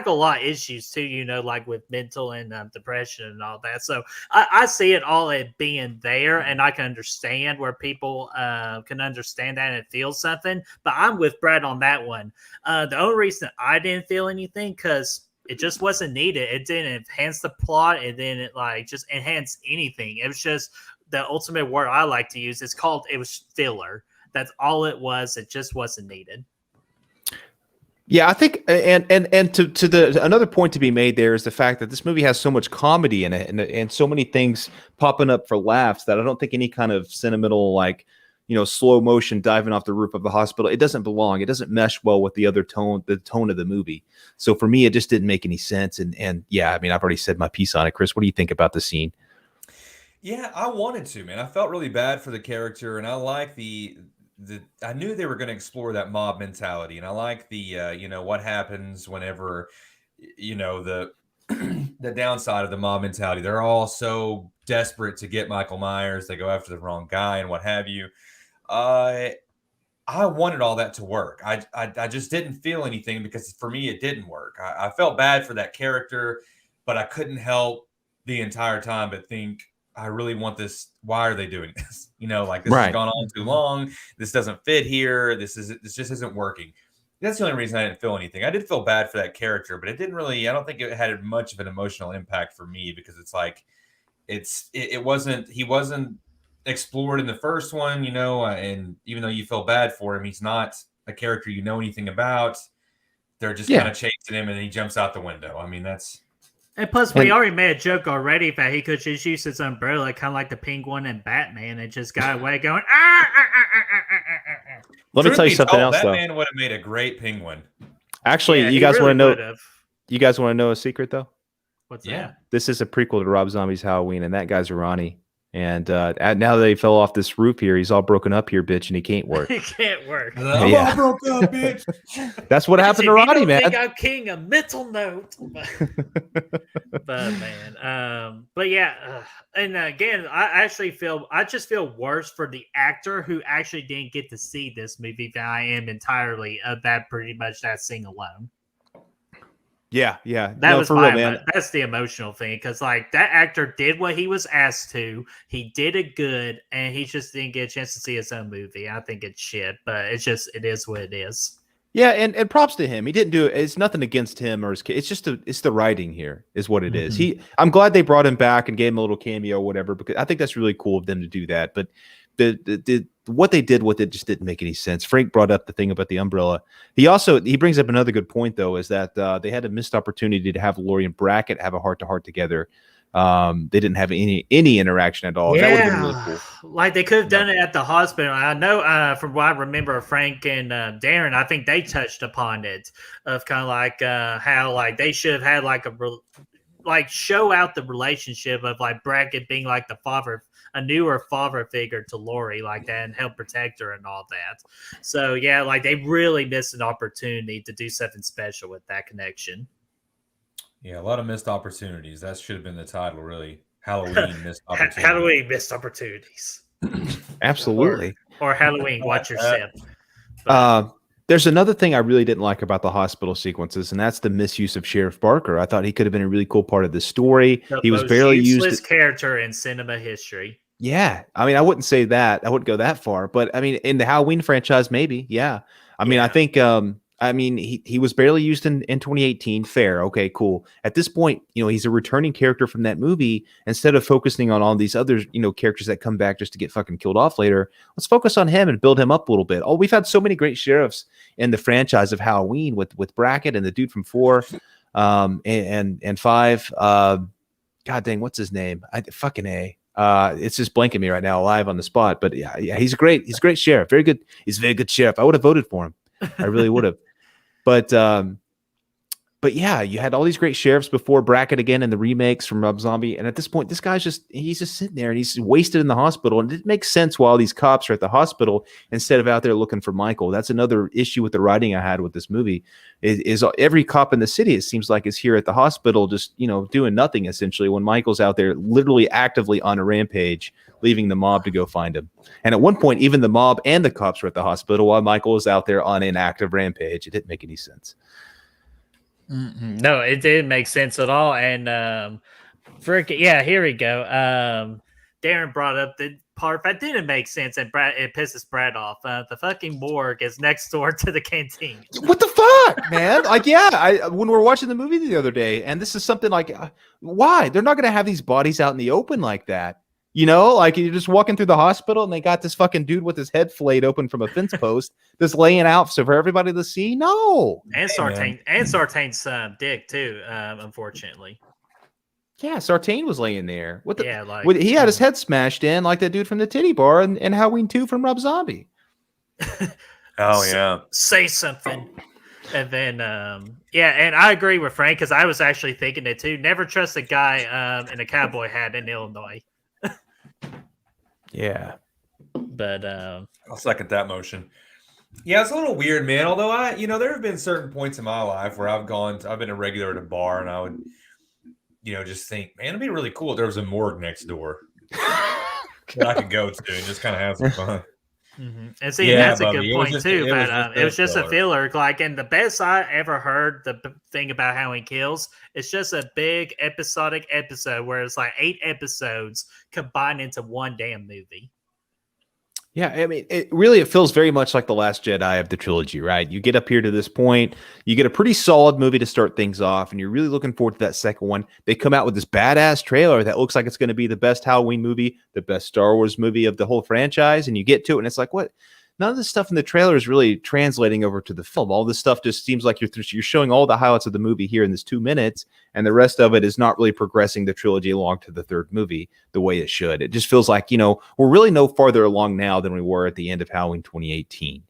a lot of issues too, like with mental and depression and all that. So I see it all as being there, and I can understand where people can understand that and feel something. But I'm with Brad on that one. The only reason I didn't feel anything, because it just wasn't needed. It didn't enhance the plot. It didn't just enhance anything. It was just, the ultimate word I like to use is it was filler. That's all it was. It just wasn't needed. Yeah, I think, and to another point to be made there is the fact that this movie has so much comedy in it, and so many things popping up for laughs, that I don't think any kind of sentimental, slow motion diving off the roof of the hospital, it doesn't belong. It doesn't mesh well with the tone of the movie. So for me, it just didn't make any sense. And yeah, I mean, I've already said my piece on it. Chris, what do you think about the scene? Yeah, I wanted to, man. I felt really bad for the character, and I like I knew they were going to explore that mob mentality, and I like the what happens whenever the the downside of the mob mentality. They're all so desperate to get Michael Myers, they go after the wrong guy and what have you. I wanted all that to work. I just didn't feel anything, because for me it didn't work. I felt bad for that character, but I couldn't help the entire time but think, I really want this. Why are they doing this? This has gone on too long. This doesn't fit here. This just isn't working. That's the only reason I didn't feel anything. I did feel bad for that character, but it didn't really, I don't think it had much of an emotional impact for me, because it's like, he wasn't explored in the first one, and even though you feel bad for him, he's not a character you know anything about. They're just kind of chasing him, and he jumps out the window. I mean, that's. And plus, we already made a joke already that he could just use his umbrella, kind of like the Penguin and Batman, and just got away going, Let me tell you something else, though. Batman would have made a great Penguin. Actually, you guys want to know? You guys want to know a secret, though? What's that? This is a prequel to Rob Zombie's Halloween, and that guy's Ronnie. And now that he fell off this roof here, he's all broken up here, bitch, and he can't work. He can't work. I'm all broke up, bitch. That's what happened to Ronnie, man. I think I'm king of mental note. But man, but yeah, and again, I just feel worse for the actor who actually didn't get to see this movie than I am entirely of that, pretty much that scene alone. Yeah, yeah. That was for real, man. That's the emotional thing because like that actor did what he was asked to. He did it good, and he just didn't get a chance to see his own movie. I think it's shit, but it is what it is. Yeah, and props to him. He didn't do it. It's nothing against him or his kid. It's just it's the writing here is what it is. I'm glad they brought him back and gave him a little cameo or whatever because I think that's really cool of them to do that. But the what they did with it just didn't make any sense. Frank brought up the thing about the umbrella. He brings up another good point though, is that they had a missed opportunity to have Laurie and Brackett have a heart-to-heart together. They didn't have any interaction at all. Yeah, that would have been really cool. Like they could have done it at the hospital. I know from what I remember, Frank and Darren, I think they touched upon it of kind of like how like they should have had like show out the relationship of like Brackett being like the father, a newer father figure to Laurie like that, and help protect her and all that. So yeah, like they really missed an opportunity to do something special with that connection. Yeah, a lot of missed opportunities. That should have been the title, really. Halloween missed opportunities. Halloween missed opportunities. Absolutely. Or Halloween, watch your step. There's another thing I really didn't like about the hospital sequences, and that's the misuse of Sheriff Barker. I thought he could have been a really cool part of the story. He was barely used. Character in cinema history. Yeah, I mean, I wouldn't say that. I wouldn't go that far, but I mean, in the Halloween franchise, maybe. Yeah, I mean, I think. I mean, he was barely used in 2018. Fair. Okay, cool. At this point, he's a returning character from that movie. Instead of focusing on all these other, characters that come back just to get fucking killed off later, let's focus on him and build him up a little bit. Oh, we've had so many great sheriffs in the franchise of Halloween with Brackett and the dude from 4 and 5. God dang, what's his name? It's just blanking me right now, live on the spot. But yeah, he's a great sheriff. Very good. He's a very good sheriff. I would have voted for him. I really would have. But yeah, you had all these great sheriffs before Brackett again in the remakes from Rob Zombie. And at this point, this guy's he's just sitting there and he's wasted in the hospital. And it makes sense while these cops are at the hospital instead of out there looking for Michael. That's another issue with the writing I had with this movie is every cop in the city, it seems like, is here at the hospital just, doing nothing essentially when Michael's out there literally actively on a rampage, leaving the mob to go find him. And at one point, even the mob and the cops were at the hospital while Michael was out there on an active rampage. It didn't make any sense. No, it didn't make sense at all. And yeah, here we go. Darren brought up the part that didn't make sense, and it pisses Brad off. The fucking morgue is next door to the canteen. What the fuck, man? Like, yeah, when we were watching the movie the other day, and this is something like, why? They're not going to have these bodies out in the open like that. Like you're just walking through the hospital and they got this fucking dude with his head flayed open from a fence post, just laying out so for everybody to see. No, and Sartain's dick too. Unfortunately, yeah, Sartain was laying there. What the? Yeah, he had his head smashed in like that dude from the titty bar and Halloween 2 from Rob Zombie. Oh yeah, say something. And then, yeah, and I agree with Frank because I was actually thinking it too. Never trust a guy in a cowboy hat in Illinois. Yeah, but I'll second that motion. Yeah, it's a little weird, man. Although there have been certain points in my life where I've been a regular at a bar, and I would, just think, man, it'd be really cool if there was a morgue next door that I could go to and just kind of have some fun. Mm-hmm. And see, that's a good point too. But it was just a filler. Like, and the best I ever heard, the thing about how he kills, it's just a big episodic episode where it's like 8 episodes combined into one damn movie. Yeah, I mean, it feels very much like The Last Jedi of the trilogy, right? You get up here to this point, you get a pretty solid movie to start things off, and you're really looking forward to that second one. They come out with this badass trailer that looks like it's going to be the best Halloween movie, the best Star Wars movie of the whole franchise, and you get to it, and it's like, what? None of this stuff in the trailer is really translating over to the film. All this stuff just seems like you're showing all the highlights of the movie here in this 2 minutes, and the rest of it is not really progressing the trilogy along to the third movie the way it should. It just feels like, we're really no farther along now than we were at the end of Halloween 2018.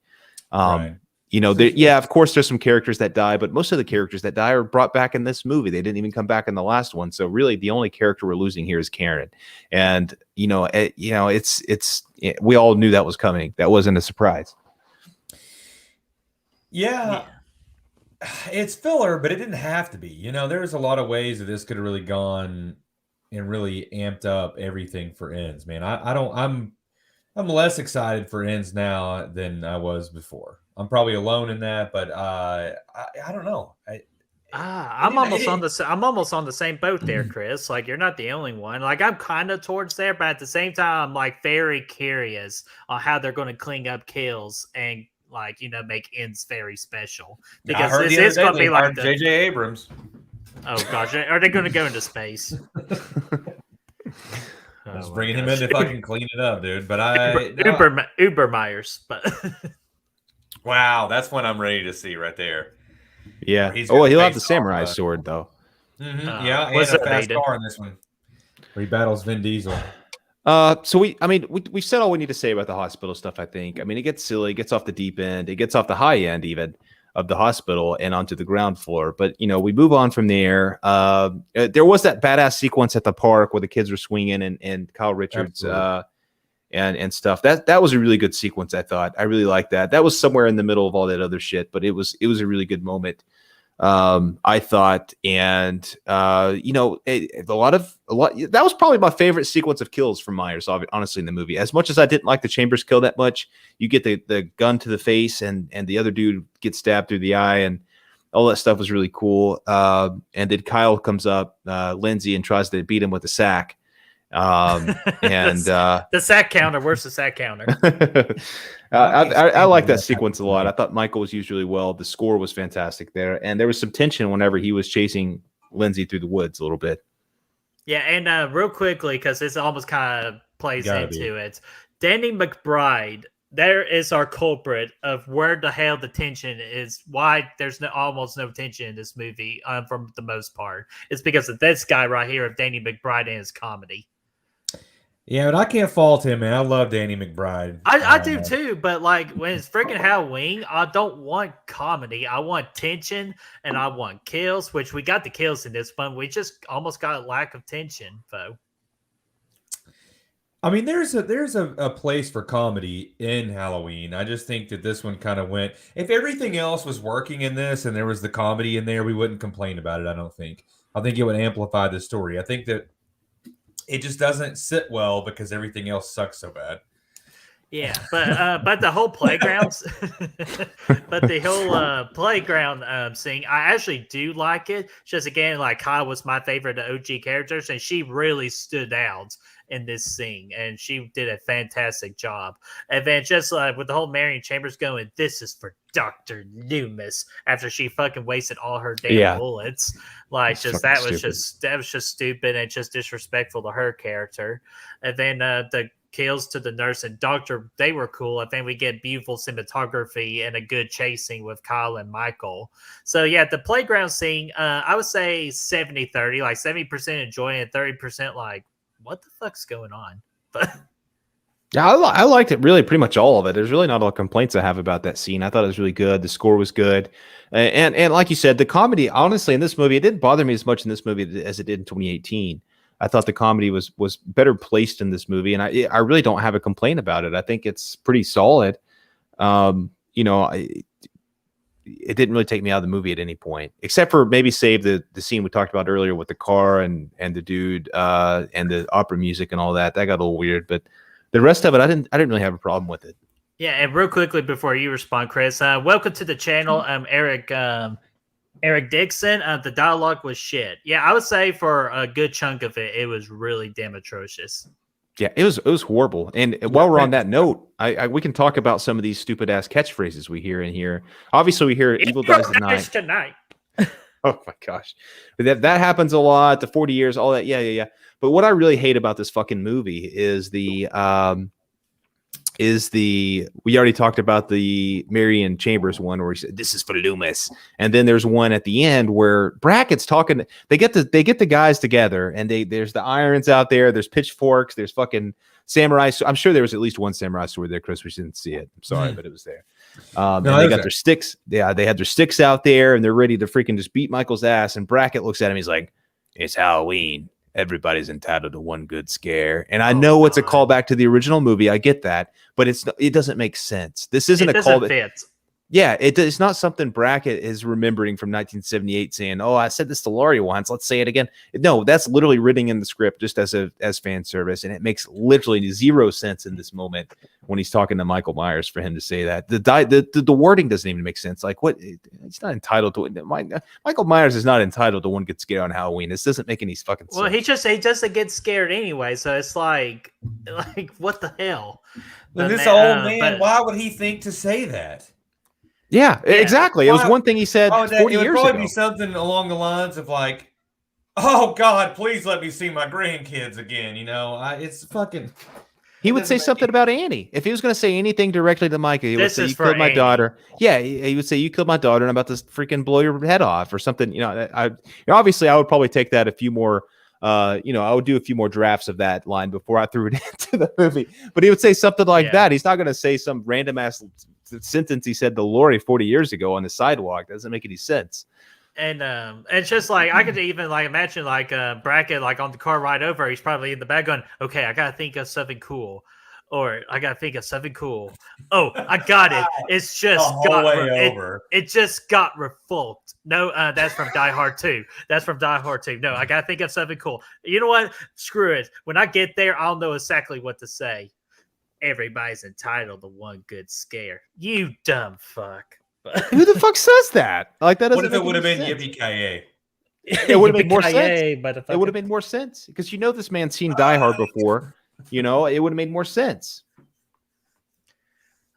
Right. Of course, there's some characters that die, but most of the characters that die are brought back in this movie. They didn't even come back in the last one. So really, the only character we're losing here is Karen. And we all knew that was coming. That wasn't a surprise. Yeah. It's filler, but it didn't have to be. There's a lot of ways that this could have really gone and really amped up everything for Ends, man. I'm less excited for Ends now than I was before. I'm probably alone in that, but I don't know. I'm almost on the same boat there, Chris. Like, you're not the only one. Like, I'm kind of towards there, but at the same time, I'm like very curious on how they're going to clean up kills and like make ends very special, because this is going to be like the J.J. Abrams. Oh gosh, are they going to go into space? I was bringing him in to fucking clean it up, dude. But Uber Myers, but wow, that's one I'm ready to see right there. Yeah. He'll have the samurai sword though. Yeah, and a fast car in this one. Where he battles Vin Diesel. So we've said all we need to say about the hospital stuff. I think. I mean, it gets silly, it gets off the deep end, it gets off the high end even of the hospital and onto the ground floor. But we move on from there. There was that badass sequence at the park where the kids were swinging and Kyle Richards and stuff. That was a really good sequence. I thought I really liked that. That was somewhere in the middle of all that other shit, but it was a really good moment. I thought, and that was probably my favorite sequence of kills from Myers, honestly, in the movie. As much as I didn't like the Chambers kill that much, you get the gun to the face and the other dude gets stabbed through the eye, and all that stuff was really cool. And then Kyle comes up, Lindsay, and tries to beat him with a sack. And the sack counter. Where's the sack counter? I like that sequence a lot. I thought Michael was used really well. The score was fantastic there, and there was some tension whenever he was chasing Lindsay through the woods a little bit. Yeah, and real quickly, because this almost kind of plays into it. Danny McBride, there is our culprit of where the hell the tension is. Why there's almost no tension in this movie, for the most part. It's because of this guy right here, of Danny McBride and his comedy. Yeah, but I can't fault him, man. I love Danny McBride. I do too, but like when it's freaking Halloween, I don't want comedy. I want tension and I want kills, which we got the kills in this one. We just almost got a lack of tension, though. I mean, there's a place for comedy in Halloween. I just think that this one kind of went. If everything else was working in this and there was the comedy in there, we wouldn't complain about it. I don't think. I think it would amplify the story. I think that it just doesn't sit well because everything else sucks so bad. Yeah, but the whole playground, playground scene, I actually do like it. Just again, like Kyle was my favorite of the OG characters, and she really stood out in this scene, and she did a fantastic job. And then just like with the whole Marion Chambers going, "This is for Dr. Loomis," after she fucking wasted all her damn bullets. Like, that was just stupid and just disrespectful to her character. And then the kills to the nurse and doctor, they were cool. I think we get beautiful cinematography and a good chasing with Kyle and Michael. So yeah, the playground scene, I would say 70-30, like 70% enjoying it, 30% like, what the fuck's going on? But yeah, I liked it, really, pretty much all of it. There's really not a lot of complaints I have about that scene. I thought it was really good. The score was good. And like you said, the comedy, honestly, in this movie, it didn't bother me as much in this movie as it did in 2018. I thought the comedy was better placed in this movie, and I really don't have a complaint about it. I think it's pretty solid. It didn't really take me out of the movie at any point, except for maybe save the scene we talked about earlier with the car and the dude and the opera music and all that. That got a little weird, but the rest of it, I didn't really have a problem with it. Yeah, and real quickly before you respond, Chris, welcome to the channel, Eric Dixon. The dialogue was shit. Yeah, I would say for a good chunk of it, it was really damn atrocious. Yeah, it was horrible. And while we're on that note, we can talk about some of these stupid ass catchphrases we hear in here. Obviously, we hear "Evil dies tonight." Oh my gosh, that happens a lot. The 40 years, all that. Yeah. But what I really hate about this fucking movie is we already talked about the Marion Chambers one where he said, "This is for Loomis," and then there's one at the end where Brackett's talking. They get the guys together, and there's the irons out there. There's pitchforks. There's fucking samurai. I'm sure there was at least one samurai sword there, Chris. We didn't see it. I'm sorry, but it was there. And they got their sticks. Yeah, they had their sticks out there, and they're ready to freaking just beat Michael's ass. And Brackett looks at him. He's like, "It's Halloween. Everybody's entitled to one good scare." And I know it's a callback to the original movie. I get that, but it doesn't make sense. This isn't a callback. Yeah, it's not something Brackett is remembering from 1978 saying, "Oh, I said this to Laurie once. Let's say it again." No, that's literally written in the script just as fan service, and it makes literally zero sense in this moment when he's talking to Michael Myers for him to say that. The wording doesn't even make sense. Like, what? It's not entitled to it. Michael Myers is not entitled to one get scared on Halloween. This doesn't make any fucking sense. Well, he doesn't get scared anyway, so it's like what the hell? And this old man, why would he think to say that? Yeah, exactly. It was one thing he said 40 years ago. It would probably be something along the lines of like, "Oh God, please let me see my grandkids again." You know, it's fucking. He would say something about Annie. If he was going to say anything directly to Micah, he would say, "You killed my daughter." Yeah, he would say, "You killed my daughter, and I'm about to freaking blow your head off," or something. You know, obviously I would probably take that a few more. I would do a few more drafts of that line before I threw it into the movie. But he would say something like that. He's not going to say some random ass sentence he said to Laurie 40 years ago on the sidewalk. That doesn't make any sense. And it's just like I could even like imagine like Brackett like on the car ride over. He's probably in the back going, "Okay, I gotta think of something cool." Or I gotta think of something cool. Oh, I got it. It's just it just got refolked. No, that's from Die Hard 2. That's from Die Hard 2. No, I gotta think of something cool. You know what? Screw it. When I get there, I'll know exactly what to say. Everybody's entitled to one good scare. You dumb fuck. Who the fuck says that? Like that doesn't. What if it would have been Yippee Ki Yay? It would have made more sense. It would have made more sense because this man's seen Die Hard before. You know, it would have made more sense.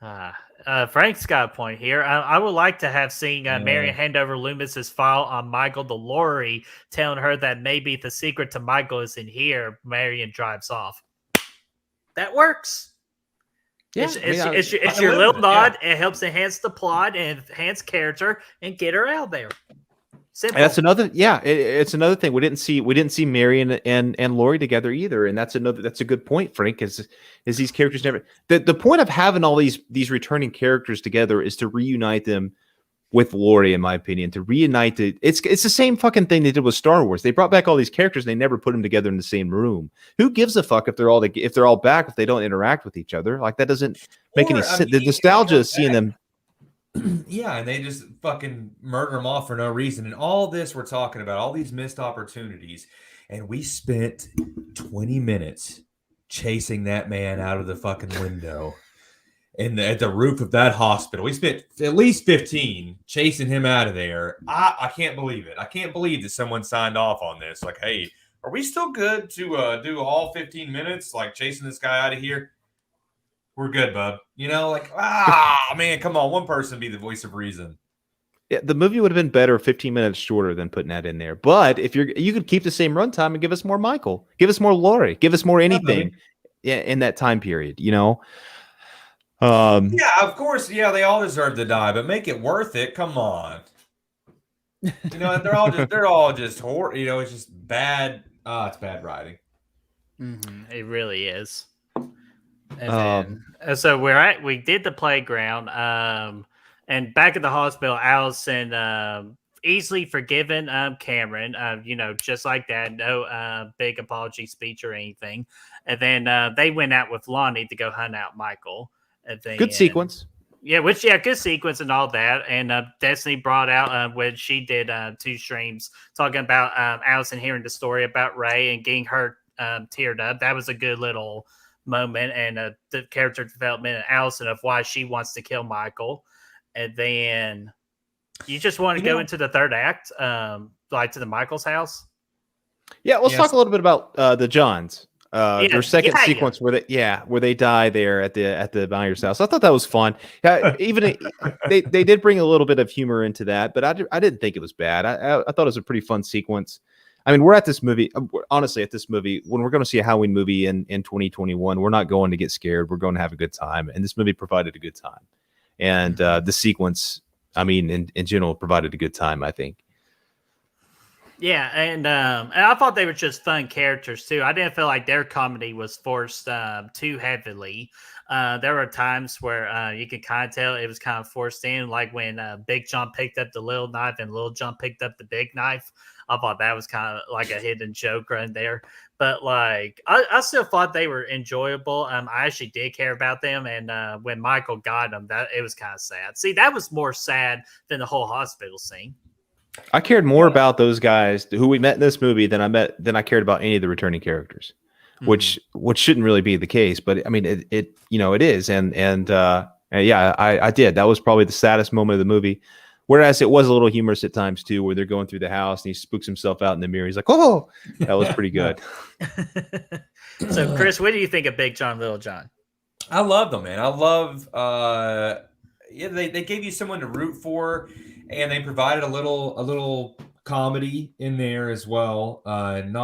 Frank's got a point here. I would like to have seen Marion hand over Loomis's file on Michael to Laurie, telling her that maybe the secret to Michael is in here. Marion drives off. That works. Yeah, it's your little nod. Yeah. It helps enhance the plot and enhance character and get her out there. Simple. And that's another. Yeah, it's another thing we didn't see Marion and Laurie together either, and that's a good point, Frank. Is these characters never the point of having all these returning characters together is to reunite them with Laurie, in my opinion, to reunite it's the same fucking thing they did with Star Wars. They brought back all these characters and they never put them together in the same room. Who gives a fuck if they're all back if they don't interact with each other? Like that doesn't make any sense. The nostalgia of seeing them. Yeah, and they just fucking murder them off for no reason. And all this we're talking about, all these missed opportunities, and we spent 20 minutes chasing that man out of the fucking window. At the roof of that hospital. We spent at least 15 chasing him out of there. I can't believe it. I can't believe that someone signed off on this. Like, hey, are we still good to do all 15 minutes, like chasing this guy out of here? We're good, bub. You know, like, man, come on. One person be the voice of reason. Yeah, the movie would have been better 15 minutes shorter than putting that in there. But if you could keep the same runtime and give us more Michael, give us more Laurie, give us more anything in that time period, you know? Yeah, of course. Yeah, they all deserve to die, but make it worth it. Come on. You know, they're all just horror. You know, it's just bad. It's bad writing. Mm-hmm. It really is. And so we did the playground. And back at the hospital, Allison easily forgiven Cameron. You know, just like that. No big apology speech or anything. And then they went out with Lonnie to go hunt out Michael. Good sequence. Yeah, good sequence and all that. And Destiny brought out when she did 2 streams talking about Allison hearing the story about Ray and getting her teared up. That was a good little moment and the character development of Allison of why she wants to kill Michael. And then you just want to go into the third act, like to the Michael's house. Yeah, let's talk a little bit about the Johns. Their second sequence where they die there at the Myers house. I thought that was fun. Even they did bring a little bit of humor into that, but I didn't think it was bad. I thought it was a pretty fun sequence. I mean, we're at this movie, honestly, when we're going to see a Halloween movie in 2021, we're not going to get scared. We're going to have a good time, and this movie provided a good time. And the sequence, I mean, in general, provided a good time, I think. and I thought they were just fun characters too. I didn't feel like their comedy was forced too heavily. There were times where you could kind of tell it was kind of forced in, like when Big John picked up the little knife and Little John picked up the big knife. I thought that was kind of like a hidden joke right there. But like, I still thought they were enjoyable. I actually did care about them, and when Michael got them, that it was kind of sad. See, that was more sad than the whole hospital scene. I cared more about those guys who we met in this movie than I cared about any of the returning characters, which shouldn't really be the case. But I mean, it is, and yeah, I did. That was probably the saddest moment of the movie. Whereas it was a little humorous at times too, where they're going through the house and he spooks himself out in the mirror. He's like, "Oh, that was pretty good." So, Chris, what do you think of Big John, Little John? I love them, man. I love. They gave you someone to root for, and they provided a little comedy in there as well. And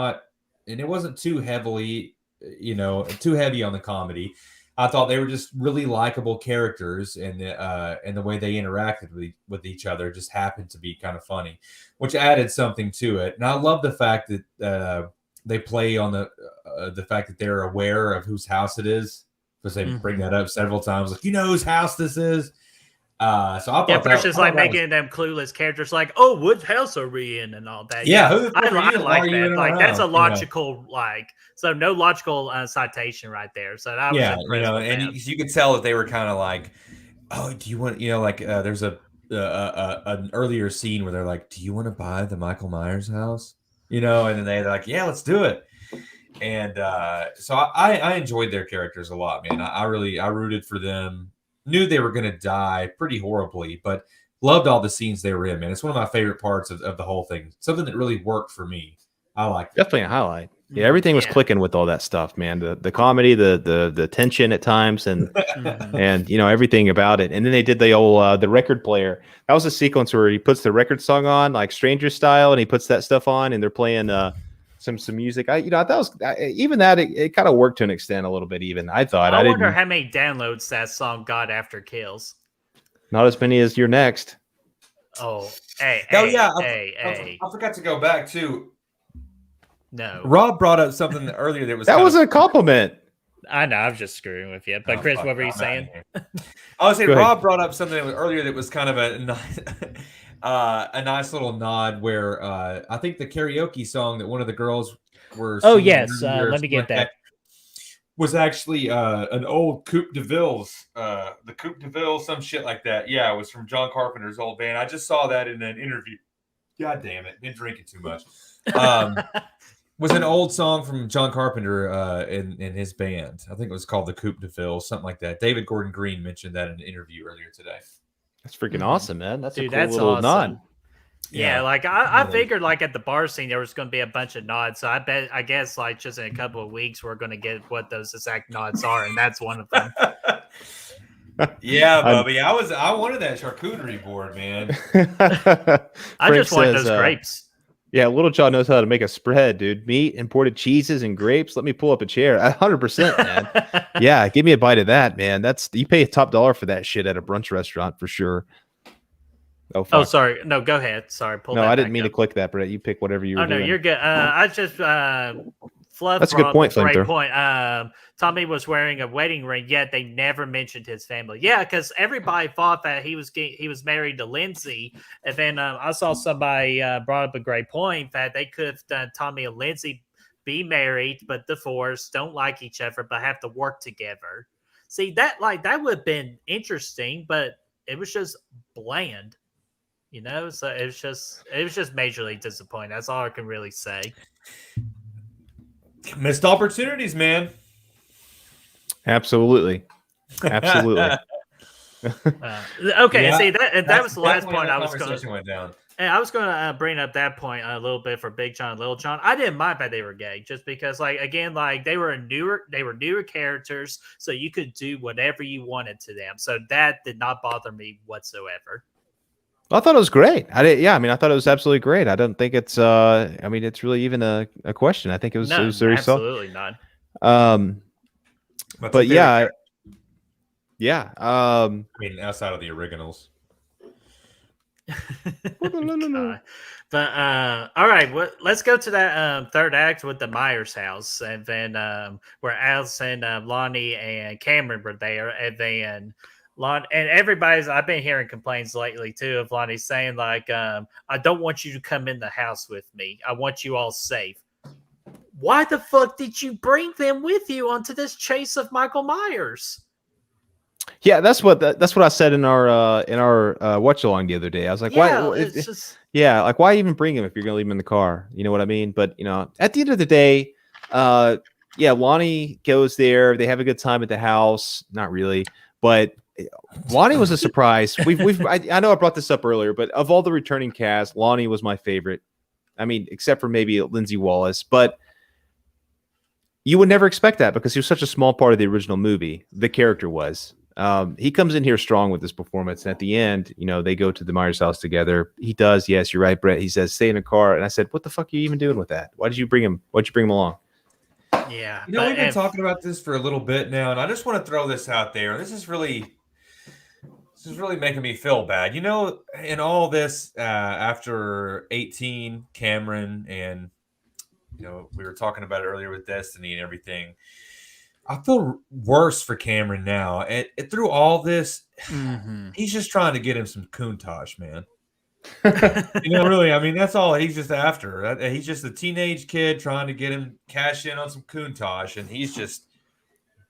it wasn't too heavy on the comedy. I thought they were just really likable characters, and the way they interacted with each other just happened to be kind of funny, which added something to it. And I love the fact that they play on the fact that they're aware of whose house it is, because they bring that up several times, like, whose house this is. So I thought versus like making them clueless characters, like, "Oh, what house are we in?" and all that. Yeah, I like that. Like, that's a logical so no logical citation right there. So that was impressed with and you could tell that they were kind of like, "Oh, do you want?" There's an earlier scene where they're like, "Do you want to buy the Michael Myers house?" And then they're like, "Yeah, let's do it." And so I enjoyed their characters a lot, man. I rooted for them. Knew they were going to die pretty horribly, but loved all the scenes they were in, man. It's one of my favorite parts of the whole thing. Something that really worked for me. I liked it. Definitely a highlight. Yeah, everything was clicking with all that stuff, man. The comedy, the tension at times, and and everything about it. And then they did the old the record player. That was a sequence where he puts the record song on, like Stranger Style, and he puts that stuff on, and they're playing some music. I thought it kind of worked to an extent a little bit. Even I thought. I wonder how many downloads that song got after Kills. Not as many as your next. Oh, I forgot to go back to. No, Rob brought up something earlier that was a compliment. I know, I was just screwing with you. But Chris, what were you saying? I was saying Rob brought up something earlier that was kind of a nice little nod where I think the karaoke song that one of the girls were singing. Oh yes, let me get that. Was actually an old Coupe de Ville's, the Coupe de Ville, some shit like that. Yeah, it was from John Carpenter's old band. I just saw that in an interview. God damn it, been drinking too much. Was an old song from John Carpenter in his band. I think it was called the Coupe de Ville, something like that. David Gordon Green mentioned that in an interview earlier today. That's freaking awesome, man. That's Dude, a cool little nod. Yeah, like I figured like at the bar scene there was going to be a bunch of nods. So I guess like just in a couple of weeks we're going to get what those exact nods are, and that's one of them. Yeah, Bubby, I wanted that charcuterie board, man. I just wanted those grapes. Yeah, Little John knows how to make a spread, dude. Meat, imported cheeses, and grapes. Let me pull up a chair. 100%, man. Yeah, give me a bite of that, man. You pay a top dollar for that shit at a brunch restaurant for sure. Oh, sorry. No, go ahead. Sorry. I didn't mean to click that, Brett. You pick whatever you were doing. No, you're good. I just Fluff. That's a good point, Great point. Tommy was wearing a wedding ring, yet they never mentioned his family. Yeah, because everybody thought that he was married to Lindsay, and then I saw somebody brought up a great point that they could have done Tommy and Lindsay be married but divorced, don't like each other, but have to work together. See that that would have been interesting, but it was just bland. So it was just majorly disappointing. That's all I can really say. Missed opportunities, man. Absolutely. Okay, yeah, see that was the last point I was going to. Went down. And I was going to bring up that point a little bit for Big John and Little John. I didn't mind that they were gay, just because, they were newer characters, so you could do whatever you wanted to them. So that did not bother me whatsoever. I thought it was great. I thought it was absolutely great. I don't think it's it's really even a question. I think it was very absolutely not. But yeah. Outside of the originals. But all right, let's go to that third act with the Myers house, and then where Allison, Lonnie, and Cameron were there, and then and everybody's. I've been hearing complaints lately too of Lonnie saying like, "I don't want you to come in the house with me. I want you all safe." Why the fuck did you bring them with you onto this chase of Michael Myers? Yeah, that's what I said in our watch along the other day. I was like, Yeah, why? it's just Yeah, like why even bring him if you're gonna leave him in the car? You know what I mean? But at the end of the day, yeah, Lonnie goes there. They have a good time at the house. Not really, but Lonnie was a surprise. I know I brought this up earlier, but of all the returning cast, Lonnie was my favorite. I mean, except for maybe Lindsay Wallace, but you would never expect that because he was such a small part of the original movie. The character was. He comes in here strong with this performance. And at the end, they go to the Myers house together. He does. Yes, you're right, Brett. He says, stay in the car. And I said, what the fuck are you even doing with that? Why'd you bring him along? yeah. We've been talking about this for a little bit now, and I just want to throw this out there. This is really making me feel bad. In all this, after 18, Cameron, and we were talking about it earlier with Destiny and everything. I feel worse for Cameron now. And through all this, he's just trying to get him some Countach, man. Really, I mean, that's all he's just after. He's just a teenage kid trying to get him cash in on some Countach, and he's just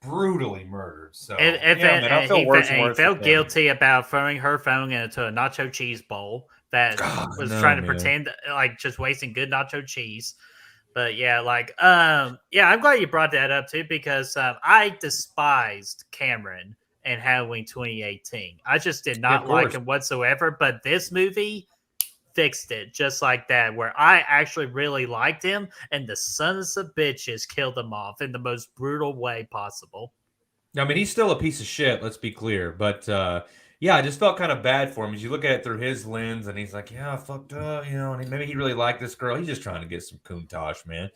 brutally murdered. So, man, I feel worse and worse. He felt guilty about throwing her phone into a nacho cheese bowl that was trying to pretend like just wasting good nacho cheese. But yeah, I'm glad you brought that up too, because I despised Cameron in Halloween 2018. I just did not like him whatsoever. But this movie fixed it just like that, where I actually really liked him, and the sons of bitches killed him off in the most brutal way possible. I mean, he's still a piece of shit, let's be clear. But yeah, I just felt kind of bad for him as you look at it through his lens, and he's like, yeah, I fucked up, and maybe he really liked this girl. He's just trying to get some Countach, man.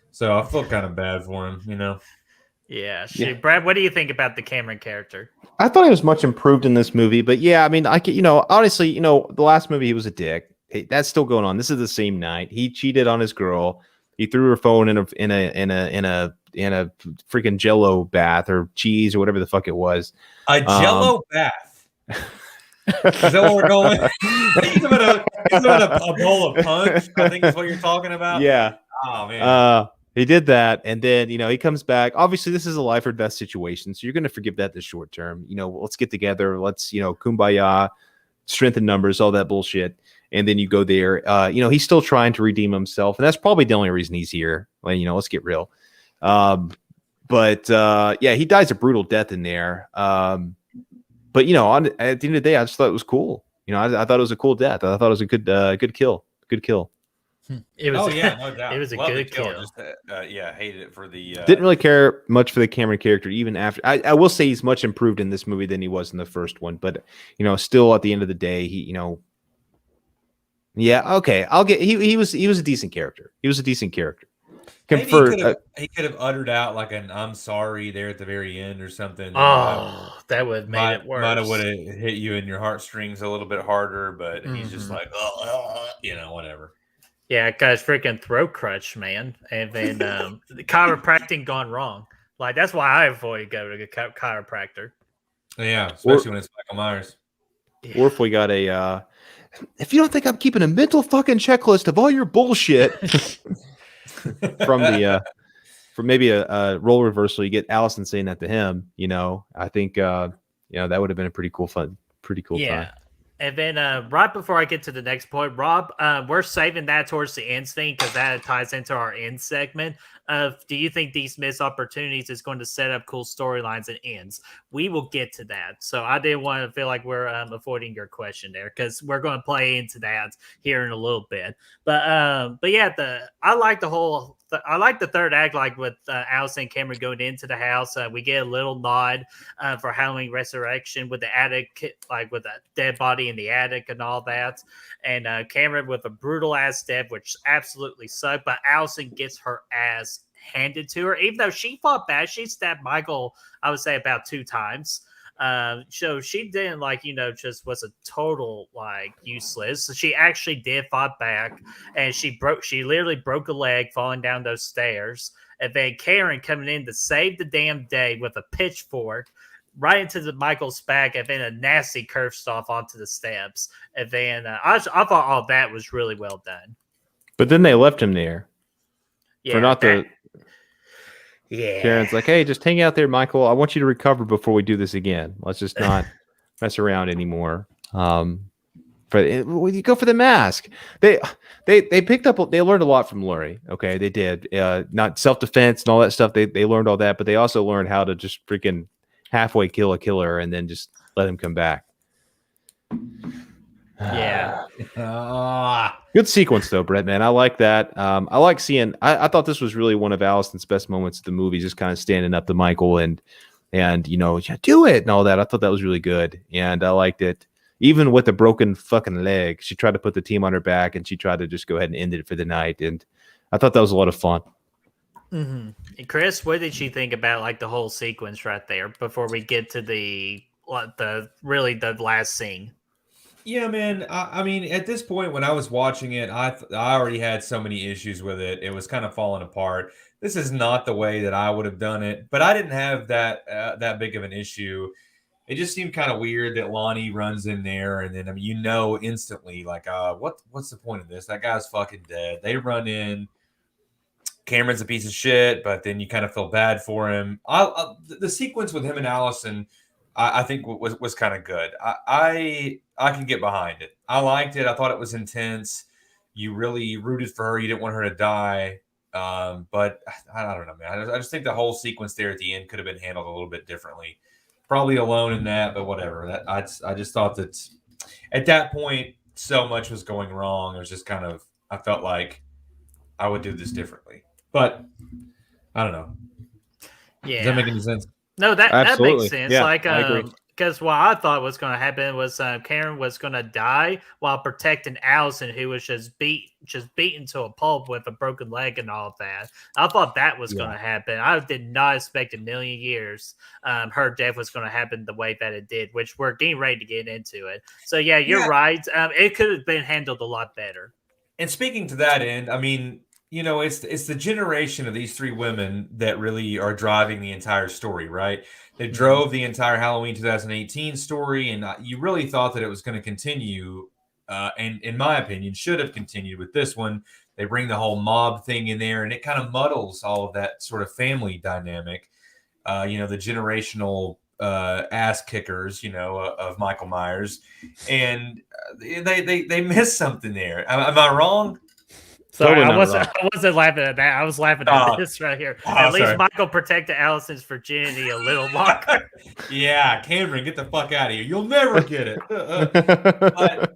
So I feel kind of bad for him, Yeah, Brad, what do you think about the Cameron character? I thought he was much improved in this movie, but yeah, I mean, honestly, the last movie he was a dick. Hey, that's still going on. This is the same night. He cheated on his girl. He threw her phone in a freaking Jello bath or cheese or whatever the fuck it was. A Jello bath. Is that what we're going? He's about a bowl of punch, I think is what you're talking about. Yeah. Oh man. He did that, and then he comes back. Obviously, this is a life or death situation, so you're going to forgive that the short term. Let's get together. Let's kumbaya, strength in numbers, all that bullshit. And then you go there. He's still trying to redeem himself, and that's probably the only reason he's here. Let's get real. But yeah, he dies a brutal death in there. But at the end of the day, I just thought it was cool. I thought it was a cool death. I thought it was a good kill. Good kill. It was, no doubt. It was a good kill. Just, hated it for the. Didn't really care much for the Cameron character even after. I will say he's much improved in this movie than he was in the first one. But still at the end of the day, he yeah, okay. He was a decent character. He was a decent character. Maybe he could have uttered out like an "I'm sorry" there at the very end or something. Oh, that would have made it worse. Might have would have hit you in your heartstrings a little bit harder, but he's just like, whatever. Yeah, guy's freaking throat crutch, man. And then the chiropractic gone wrong. Like, that's why I avoid going to the chiropractor. Yeah, especially when it's Michael Myers. Yeah. Or if we got if you don't think I'm keeping a mental fucking checklist of all your bullshit from maybe a role reversal, you get Allison saying that to him, I think, that would have been a pretty cool time. And then right before I get to the next point, Rob, we're saving that towards the end thing because that ties into our end segment of do you think these missed opportunities is going to set up cool storylines and ends? We will get to that. So I didn't want to feel like we're avoiding your question there because we're going to play into that here in a little bit. But yeah, I like the third act, like with Allison and Cameron going into the house. We get a little nod for Halloween Resurrection with the attic, like with a dead body in the attic and all that. And Cameron with a brutal ass death, which absolutely sucked. But Allison gets her ass handed to her, even though she fought back. She stabbed Michael, I would say, about 2 times. So she didn't just was a total useless. So she actually did fight back, and she literally broke a leg falling down those stairs. And then Karen coming in to save the damn day with a pitchfork right into Michael's back, and then a nasty curve stop onto the steps. And then I thought all that was really well done. But then they left him there. Yeah, Karen's like, hey, just hang out there, Michael. I want you to recover before we do this again. Let's just not mess around anymore. When you go for the mask, they picked up. They learned a lot from Lori. Okay, they did. Not self-defense and all that stuff. They learned all that, but they also learned how to just freaking halfway kill a killer and then just let him come back. Yeah. Good sequence though, Brett, man. I like that. I like seeing I thought this was really one of Allison's best moments of the movie, just kind of standing up to Michael and do it and all that. I thought that was really good. And I liked it. Even with a broken fucking leg, she tried to put the team on her back and she tried to just go ahead and end it for the night. And I thought that was a lot of fun. Mm-hmm. And Chris, what did you think about the whole sequence right there before we get to the last scene? Yeah, man. I mean, at this point, when I was watching it, I already had so many issues with it. It was kind of falling apart. This is not the way that I would have done it, but I didn't have that big of an issue. It just seemed kind of weird that Lonnie runs in there, and then instantly, what's the point of this? That guy's fucking dead. They run in. Cameron's a piece of shit, but then you kind of feel bad for him. The sequence with him and Allison, I think was kind of good. I can get behind it. I liked it. I thought it was intense. You really rooted for her. You didn't want her to die. But I don't know, man. I just think the whole sequence there at the end could have been handled a little bit differently. Probably alone in that, but whatever. I just thought that at that point, so much was going wrong. It was just kind of, I felt like I would do this differently. But I don't know. Yeah. Does that make any sense? No, that makes sense. Yeah, I agree. Because what I thought was going to happen was Karen was going to die while protecting Allison, who was just beaten to a pulp with a broken leg and all of that. I thought that was going to happen. I did not expect a million years her death was going to happen the way that it did, which we're getting ready to get into it. So yeah, you're right. It could have been handled a lot better. And speaking to that end, I mean, it's the generation of these three women that really are driving the entire story, right? They drove the entire Halloween 2018 story, and you really thought that it was going to continue, and in my opinion, should have continued with this one. They bring the whole mob thing in there, and it kind of muddles all of that sort of family dynamic. The generational ass kickers, of Michael Myers, and they missed something there. Am I wrong? Sorry, I wasn't laughing at that. I was laughing at this right here. At least sorry. Michael protected Allison's virginity a little longer. Yeah, Cameron, get the fuck out of here. You'll never get it. But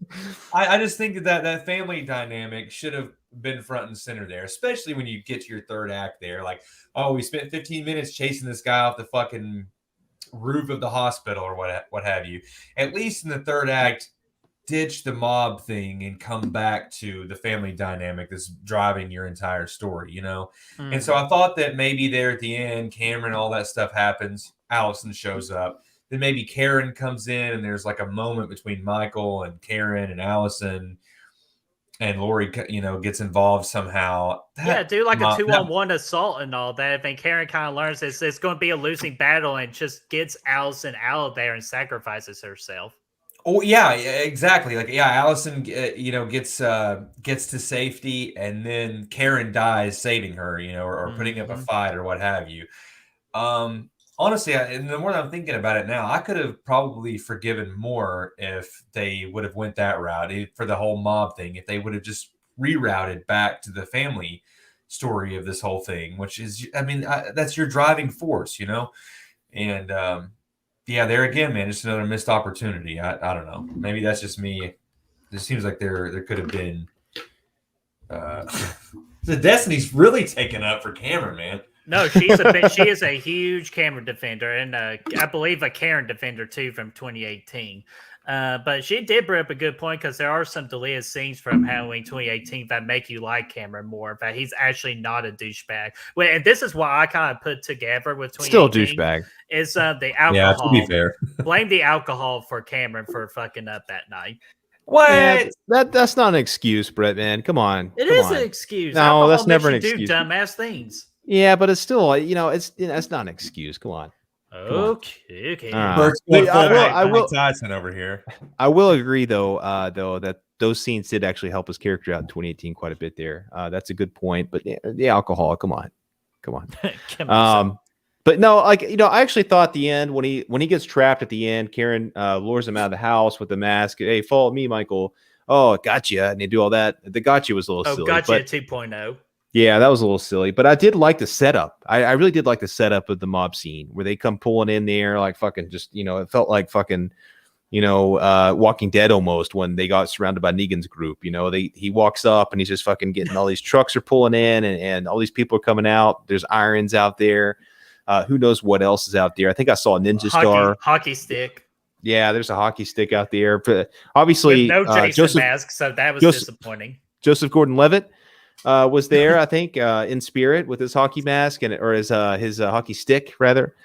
I just think that family dynamic should have been front and center there, especially when you get to your third act there. Like, oh, we spent 15 minutes chasing this guy off the fucking roof of the hospital or what have you. At least in the third act, ditch the mob thing and come back to the family dynamic that's driving your entire story, And so I thought that maybe there at the end, Cameron, all that stuff happens. Allison shows up. Then maybe Karen comes in and there's like a moment between Michael and Karen and Allison, and Lori, gets involved somehow. Do like a 2-on-1 assault and all that. And Karen kind of learns it's going to be a losing battle and just gets Allison out of there and sacrifices herself. Oh yeah, exactly. Allison, gets to safety, and then Karen dies saving her, or putting up a fight or what have you. Honestly, and the more that I'm thinking about it now, I could have probably forgiven more if they would have went that route for the whole mob thing. If they would have just rerouted back to the family story of this whole thing, which is, that's your driving force, and. Yeah, there again, man, just another missed opportunity. I don't know. Maybe that's just me. It just seems like there could have been. The Destiny's really taken up for Cameron, man. No, she is a huge Cameron defender, and I believe a Karen defender too from 2018. But she did bring up a good point because there are some deleted scenes from Halloween 2018 that make you like Cameron more. That he's actually not a douchebag. Well, and this is what I kind of put together with 2018. Still a douchebag. Is the Yeah, alcohol? to be fair. Blame the alcohol for Cameron for fucking up that night. What? Yeah, that's not an excuse, Brett. Man, come on. It come is on. an excuse. No, Alcohol that's never makes an you excuse. do dumbass things. Yeah, but it's still, it's not an excuse. Come on. Okay. All right. First Wait, I will Tyson over here. I will agree though, that those scenes did actually help his character out in 2018 quite a bit there. That's a good point. But the alcohol, come on. But no, I actually thought the end when he gets trapped at the end, Karen lures him out of the house with the mask. Hey, follow me, Michael. Oh, gotcha. And they do all that. The gotcha was a little silly. Gotcha but, 2.0. Yeah, that was a little silly. But I did like the setup. I really did like the setup of the mob scene where they come pulling in there like fucking just, it felt like fucking, Walking Dead almost when they got surrounded by Negan's group. He walks up and he's just fucking getting all these trucks are pulling in and all these people are coming out. There's irons out there. Who knows what else is out there? I think I saw a ninja star. Hockey stick. Yeah, there's a hockey stick out there. But obviously, with no Jason mask, so that was disappointing. Joseph Gordon-Levitt was there, I think, in spirit with his hockey mask or his hockey stick, rather.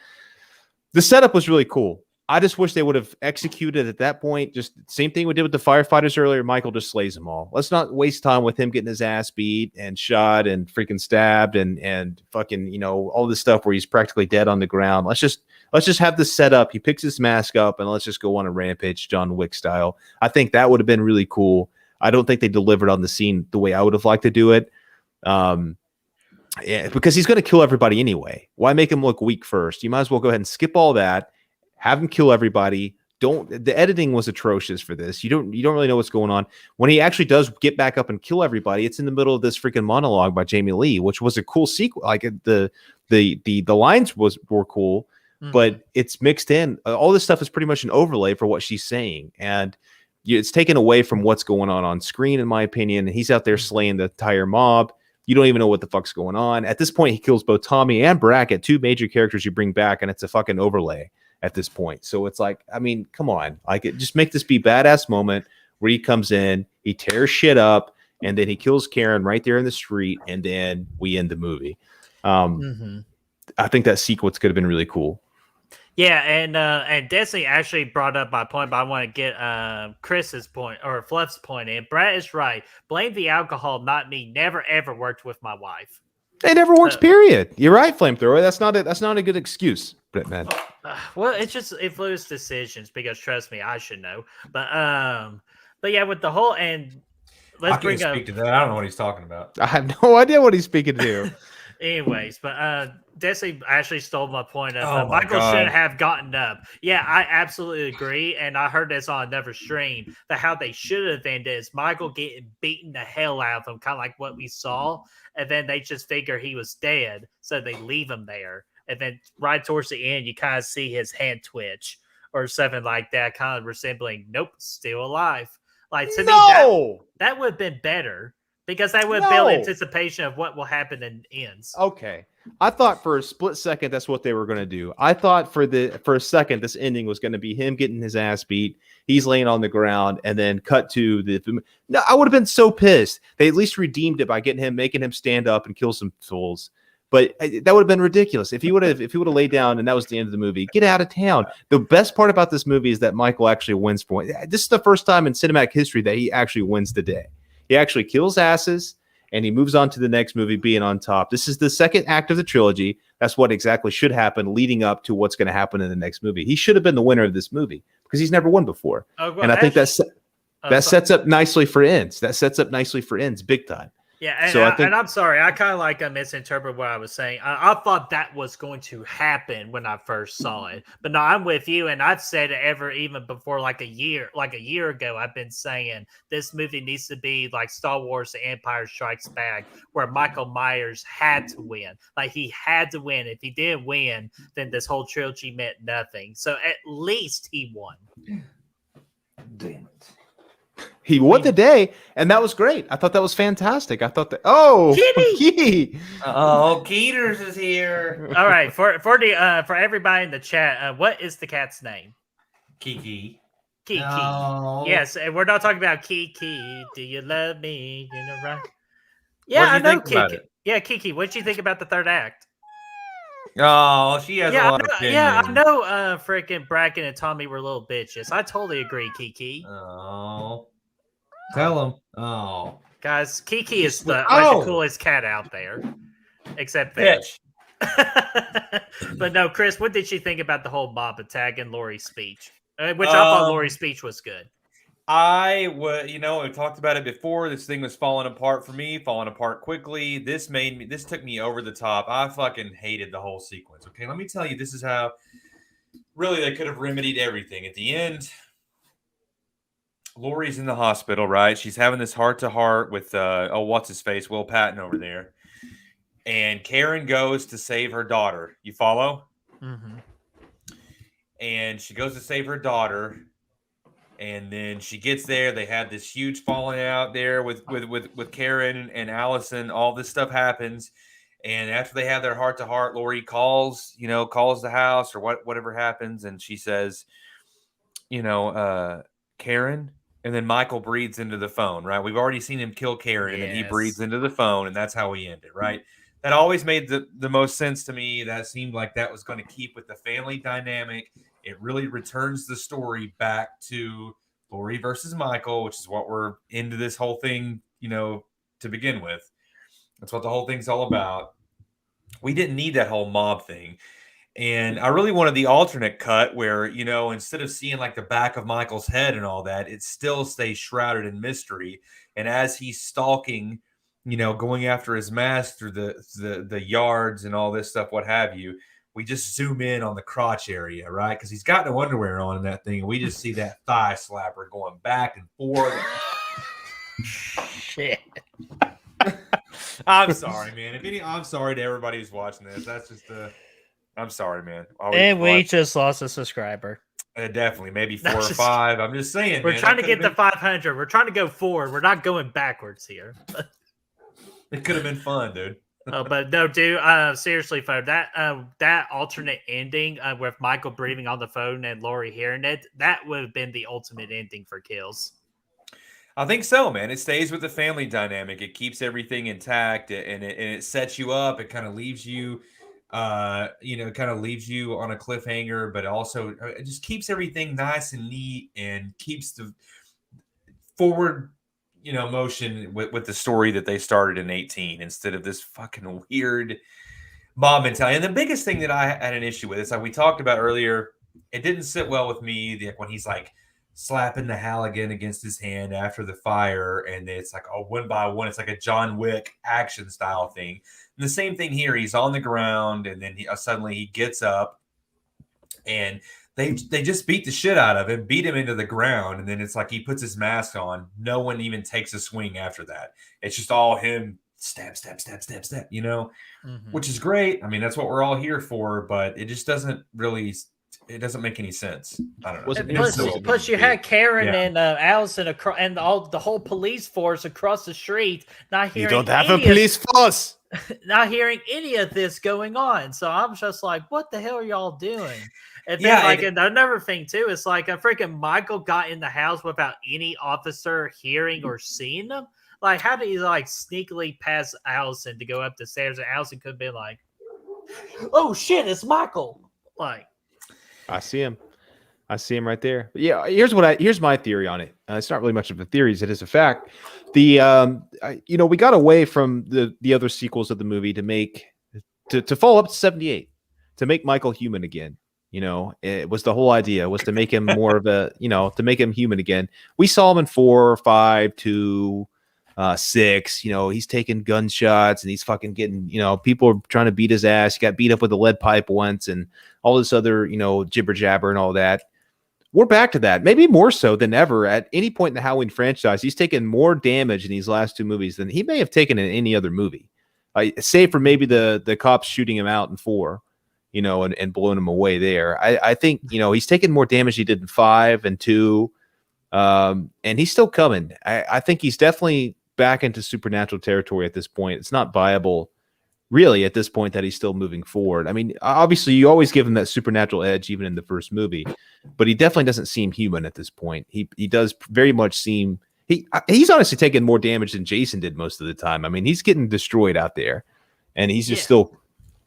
The setup was really cool. I just wish they would have executed at that point. Just same thing we did with the firefighters earlier. Michael just slays them all. Let's not waste time with him getting his ass beat and shot and freaking stabbed and fucking, all this stuff where he's practically dead on the ground. Let's just have this set up. He picks his mask up and let's just go on a rampage, John Wick style. I think that would have been really cool. I don't think they delivered on the scene the way I would have liked to do it. Because he's going to kill everybody anyway. Why make him look weak first? You might as well go ahead and skip all that. Have him kill everybody. The editing was atrocious for this. You don't really know what's going on. When he actually does get back up and kill everybody, it's in the middle of this freaking monologue by Jamie Lee, which was a cool sequence. Like the lines were cool, but it's mixed in. All this stuff is pretty much an overlay for what she's saying, and it's taken away from what's going on screen, in my opinion. He's out there slaying the entire mob. You don't even know what the fuck's going on. At this point, he kills both Tommy and Brackett, two major characters you bring back, and it's a fucking overlay at this point. So it's like, I mean, come on. Just make this be badass moment where he comes in, he tears shit up, and then he kills Karen right there in the street, and then we end the movie. I think that sequence could have been really cool. Yeah, and Destiny actually brought up my point, but I want to get Chris's point or Fluff's point in. Brad is right. Blame the alcohol, not me. Never ever worked with my wife. It never works. Period. You're right, Flamethrower. That's not a good excuse, Brett, man. Well, it's just influenced decisions because trust me, I should know. But yeah, with the whole and let's bring up. Speak to that. I don't know what he's talking about. I have no idea what he's speaking to. Anyways, but Desi actually stole my point of Michael should have gotten up. Yeah, I absolutely agree. And I heard this on another stream that how they should have ended is Michael getting beaten the hell out of him, kind of like what we saw. And then they just figure he was dead. So they leave him there. And then right towards the end, you kind of see his hand twitch or something like that, kind of resembling, nope, still alive. Like to me, that would have been better. Because that would build anticipation of what will happen in ends. Okay. I thought for a split second that's what they were going to do. I thought for a second this ending was going to be him getting his ass beat. He's laying on the ground and then cut to the. No, I would have been so pissed. They at least redeemed it by making him stand up and kill some fools. But that would have been ridiculous if he would have laid down and that was the end of the movie. Get out of town. The best part about this movie is that Michael actually wins for it. This is the first time in cinematic history that he actually wins the day. He actually kills asses, and he moves on to the next movie being on top. This is the second act of the trilogy. That's what exactly should happen leading up to what's going to happen in the next movie. He should have been the winner of this movie because he's never won before. And I think that sets up nicely for ends. That sets up nicely for ends big time. Yeah, and I'm sorry. I kind of misinterpreted what I was saying. I thought that was going to happen when I first saw it. But no, I'm with you. And I've said it even before like a year ago, I've been saying this movie needs to be like Star Wars The Empire Strikes Back, where Michael Myers had to win. Like he had to win. If he didn't win, then this whole trilogy meant nothing. So at least he won. Damn it. He won the day, and that was great. I thought that was fantastic. I thought that. Kitty! Keeters is here. All right, for everybody in the chat, what is the cat's name? Kiki. Kiki. No. Yes, and we're not talking about Kiki. Do you love me? You know, right? What Yeah, did I you know think about Kiki. it? Yeah, Kiki. What did you think about the third act? Oh, she has a lot of opinions. Yeah, I know. Freaking Bracken and Tommy were little bitches. I totally agree, Kiki. Oh. Tell him. Oh. Guys, Kiki is Just the oh! coolest cat out there, except Bitch. But no, Chris, what did she think about the whole mob attack and Lori's speech? Which I thought Lori's speech was good. I would, we talked about it before. This thing was falling apart for me, falling apart quickly. This took me over the top. I fucking hated the whole sequence. Okay, let me tell you, this is how really they could have remedied everything. At the end, Lori's in the hospital, right? She's having this heart to heart with what's his face, Will Patton over there. And Karen goes to save her daughter. You follow? Mm-hmm. And she goes to save her daughter. And then she gets there. They have this huge falling out there with Karen and Allison. All this stuff happens. And after they have their heart to heart, Lori calls the house or whatever happens. And she says, Karen. And then Michael breathes into the phone, right? We've already seen him kill Karen, and then he breathes into the phone, and that's how we end it, right? That always made the most sense to me. That seemed like that was going to keep with the family dynamic. It really returns the story back to Lori versus Michael, which is what we're into this whole thing, to begin with. That's what the whole thing's all about. We didn't need that whole mob thing. And I really wanted the alternate cut where, instead of seeing like the back of Michael's head and all that, it still stays shrouded in mystery. And as he's stalking, going after his mask through the yards and all this stuff, what have you, we just zoom in on the crotch area, right? Because he's got no underwear on in that thing. And we just see that thigh slapper going back and forth. Shit. I'm sorry, man. I'm sorry to everybody who's watching this. That's just I'm sorry, man. And we just lost a subscriber. Definitely, maybe 4 or 5. I'm just saying. We're trying to get to 500. We're trying to go forward. We're not going backwards here. It could have been fun, dude. But no, dude. Seriously, folks, that alternate ending with Michael breathing on the phone and Lori hearing it, that would have been the ultimate ending for Kills. I think so, man. It stays with the family dynamic. It keeps everything intact, and it sets you up. It kind of leaves you. Kind of leaves you on a cliffhanger, but also it just keeps everything nice and neat and keeps the forward, motion with the story that they started in 18 instead of this fucking weird mob mentality. And the biggest thing that I had an issue with is like we talked about earlier, it didn't sit well with me when he's like slapping the Halligan against his hand after the fire, and it's like one by one, it's like a John Wick action style thing. And the same thing here. He's on the ground, and then suddenly he gets up, and they just beat the shit out of him, beat him into the ground, and then it's like he puts his mask on. No one even takes a swing after that. It's just all him stab, stab, stab, stab, stab. Which is great. I mean, that's what we're all here for, but it just doesn't really. It doesn't make any sense. I don't know. Plus, you had Karen and Allison and the whole police force across the street. Not hearing. You don't have a police force. Not hearing any of this going on. So I'm just like, what the hell are y'all doing? And then, another thing too, it's like a freaking Michael got in the house without any officer hearing or seeing them. Like, how did he sneakily pass Allison to go up the stairs? And Allison could be like, "Oh shit, it's Michael!" Like. I see him right there. But yeah, here's my theory on it. It's not really much of a theory; it is a fact. We got away from the other sequels of the movie to follow up to 78, to make Michael human again. It was the whole idea was to make him more of a to make him human again. We saw him in 4, 5, 2, 6. He's taking gunshots and he's fucking getting people are trying to beat his ass. He got beat up with a lead pipe once and all this other jibber jabber and all that. We're back to that, maybe more so than ever at any point in the Halloween franchise. He's taken more damage in these last 2 movies than he may have taken in any other movie, save for maybe the cops shooting him out in 4, and blowing him away there. I think he's taken more damage he did in 5 and 2, and he's still coming. I think he's definitely back into supernatural territory at this point. It's not viable really at this point that he's still moving forward. I mean, obviously you always give him that supernatural edge even in the first movie, but he definitely doesn't seem human at this point. He does very much seem he's honestly taking more damage than Jason did most of the time. I mean, he's getting destroyed out there, and he's just still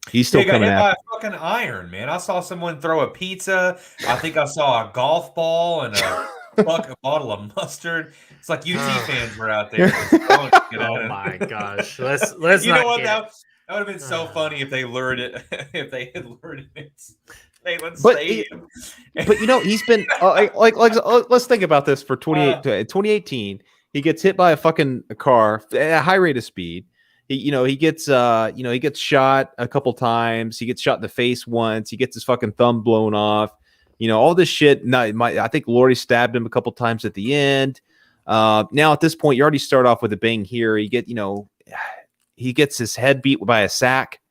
coming coming out. By out. a fucking iron, man. I saw someone throw a pizza. I think I saw a golf ball and a bottle of mustard. It's like UT fans were out there. Oh my gosh! Let's You not know what? get That would have been so funny if they lured it. If they had lured it. But you know, he's been let's think about this for 2018. He gets hit by a fucking car at a high rate of speed. He gets shot a couple times. He gets shot in the face once. He gets his fucking thumb blown off. All this shit. I think Laurie stabbed him a couple times at the end. Now at this point, you already start off with a bang here. He gets his head beat by a sack.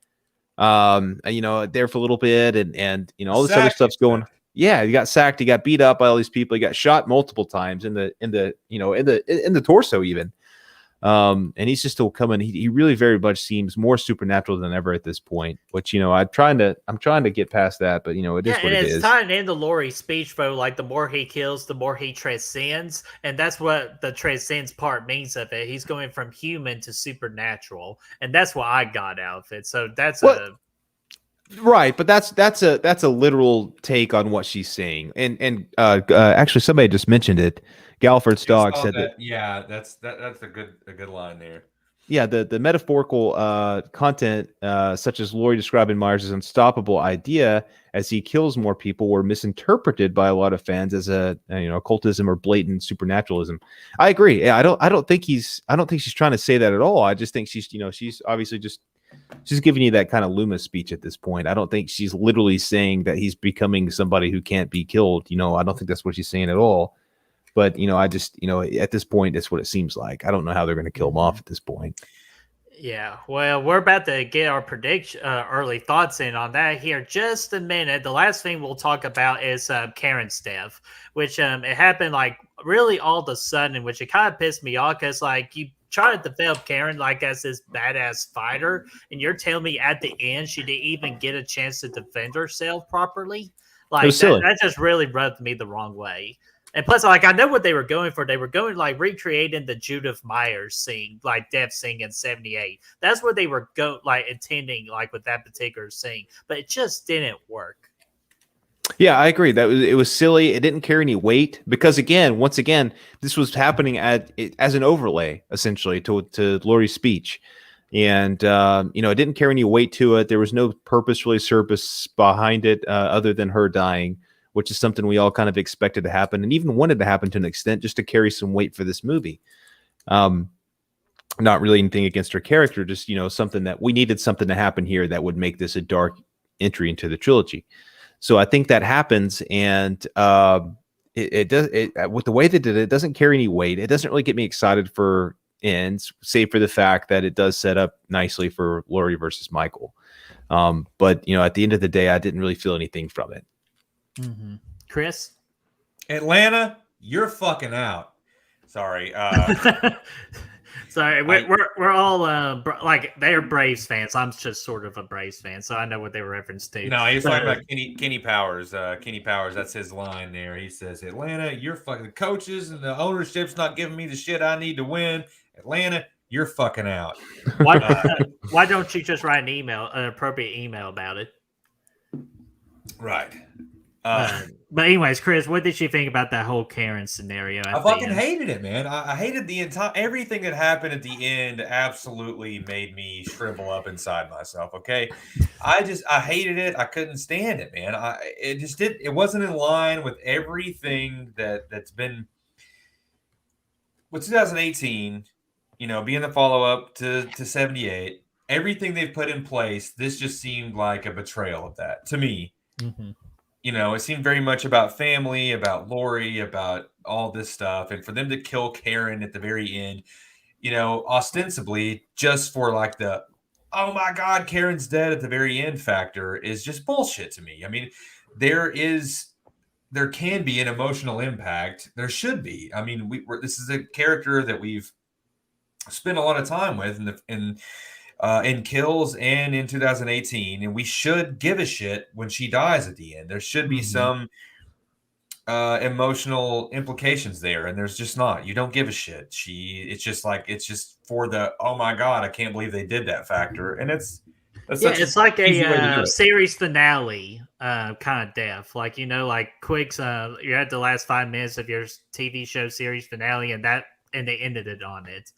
There for a little bit, and all this other stuff's going. Yeah, he got sacked. He got beat up by all these people. He got shot multiple times in the torso even. And he's just still coming. He really very much seems more supernatural than ever at this point. Which I'm trying to get past that, but it is what it is. It's tying into Laurie's speech, though. Like the more he kills, the more he transcends, and that's what the transcends part means of it. He's going from human to supernatural, and that's what I got out of it. So that's right, but that's a literal take on what she's saying, and actually somebody just mentioned it. Galford's dog said that. Yeah, that's a good line there. Yeah, the metaphorical content, such as Laurie describing Myers' unstoppable idea as he kills more people, were misinterpreted by a lot of fans as occultism or blatant supernaturalism. I agree. Yeah, I don't think she's trying to say that at all. I just think she's obviously just giving you that kind of Loomis speech at this point. I don't think she's literally saying that he's becoming somebody who can't be killed. I don't think that's what she's saying at all. But, I just, at this point, that's what it seems like. I don't know how they're going to kill him off at this point. Yeah, well, we're about to get our early thoughts in on that here just a minute. The last thing we'll talk about is Karen's death, which it happened like really all of a sudden, which it kind of pissed me off because like you try to develop Karen like as this badass fighter, and you're telling me at the end she didn't even get a chance to defend herself properly. Like that just really rubbed me the wrong way. And plus, like, I know what they were going for. They were going, like, recreating the Judith Myers scene, like, death scene in 78. That's what they were, intending, like, with that particular scene. But it just didn't work. Yeah, I agree. It was silly. It didn't carry any weight because, once again, this was happening as an overlay, essentially, to Laurie's speech. And, it didn't carry any weight to it. There was no purposefully surface behind it other than her dying, which is something we all kind of expected to happen and even wanted to happen to an extent just to carry some weight for this movie. Not really anything against her character, just, something that we needed something to happen here that would make this a dark entry into the trilogy. So I think that happens, and it does with the way they did it, it doesn't carry any weight. It doesn't really get me excited for ends, save for the fact that it does set up nicely for Laurie versus Michael. But at the end of the day, I didn't really feel anything from it. Mm-hmm. Chris? Atlanta, you're fucking out. Sorry. Sorry, we're all they're Braves fans. I'm just sort of a Braves fan, so I know what they were referenced to. No, he's talking about Kenny Powers. Kenny Powers, that's his line there. He says, Atlanta, you're fucking the coaches and the ownership's not giving me the shit I need to win. Atlanta, you're fucking out. Why don't you just write an appropriate email about it? Right. But anyways, Chris, what did you think about that whole Karen scenario? I fucking hated it, man. I hated the entire everything that happened at the end. Absolutely made me shrivel up inside myself. Okay, I hated it. I couldn't stand it, man. It wasn't in line with everything that's been with 2018. Being the follow up to 78. Everything they've put in place, this just seemed like a betrayal of that to me. Mm-hmm. It seemed very much about family, about Laurie, about all this stuff. And for them to kill Karen at the very end, ostensibly just for like the, oh my God, Karen's dead at the very end factor is just bullshit to me. I mean, there can be an emotional impact. There should be. I mean, this is a character that we've spent a lot of time with in Kills and in 2018, and we should give a shit when she dies at the end. There should be some emotional implications there, and there's just not. You don't give a shit. It's just for the oh my god, I can't believe they did that factor, and that's it's like easy way to do a it. series finale kind of death. Like, like Quick's you're at the last 5 minutes of your TV show series finale, and they ended it on it.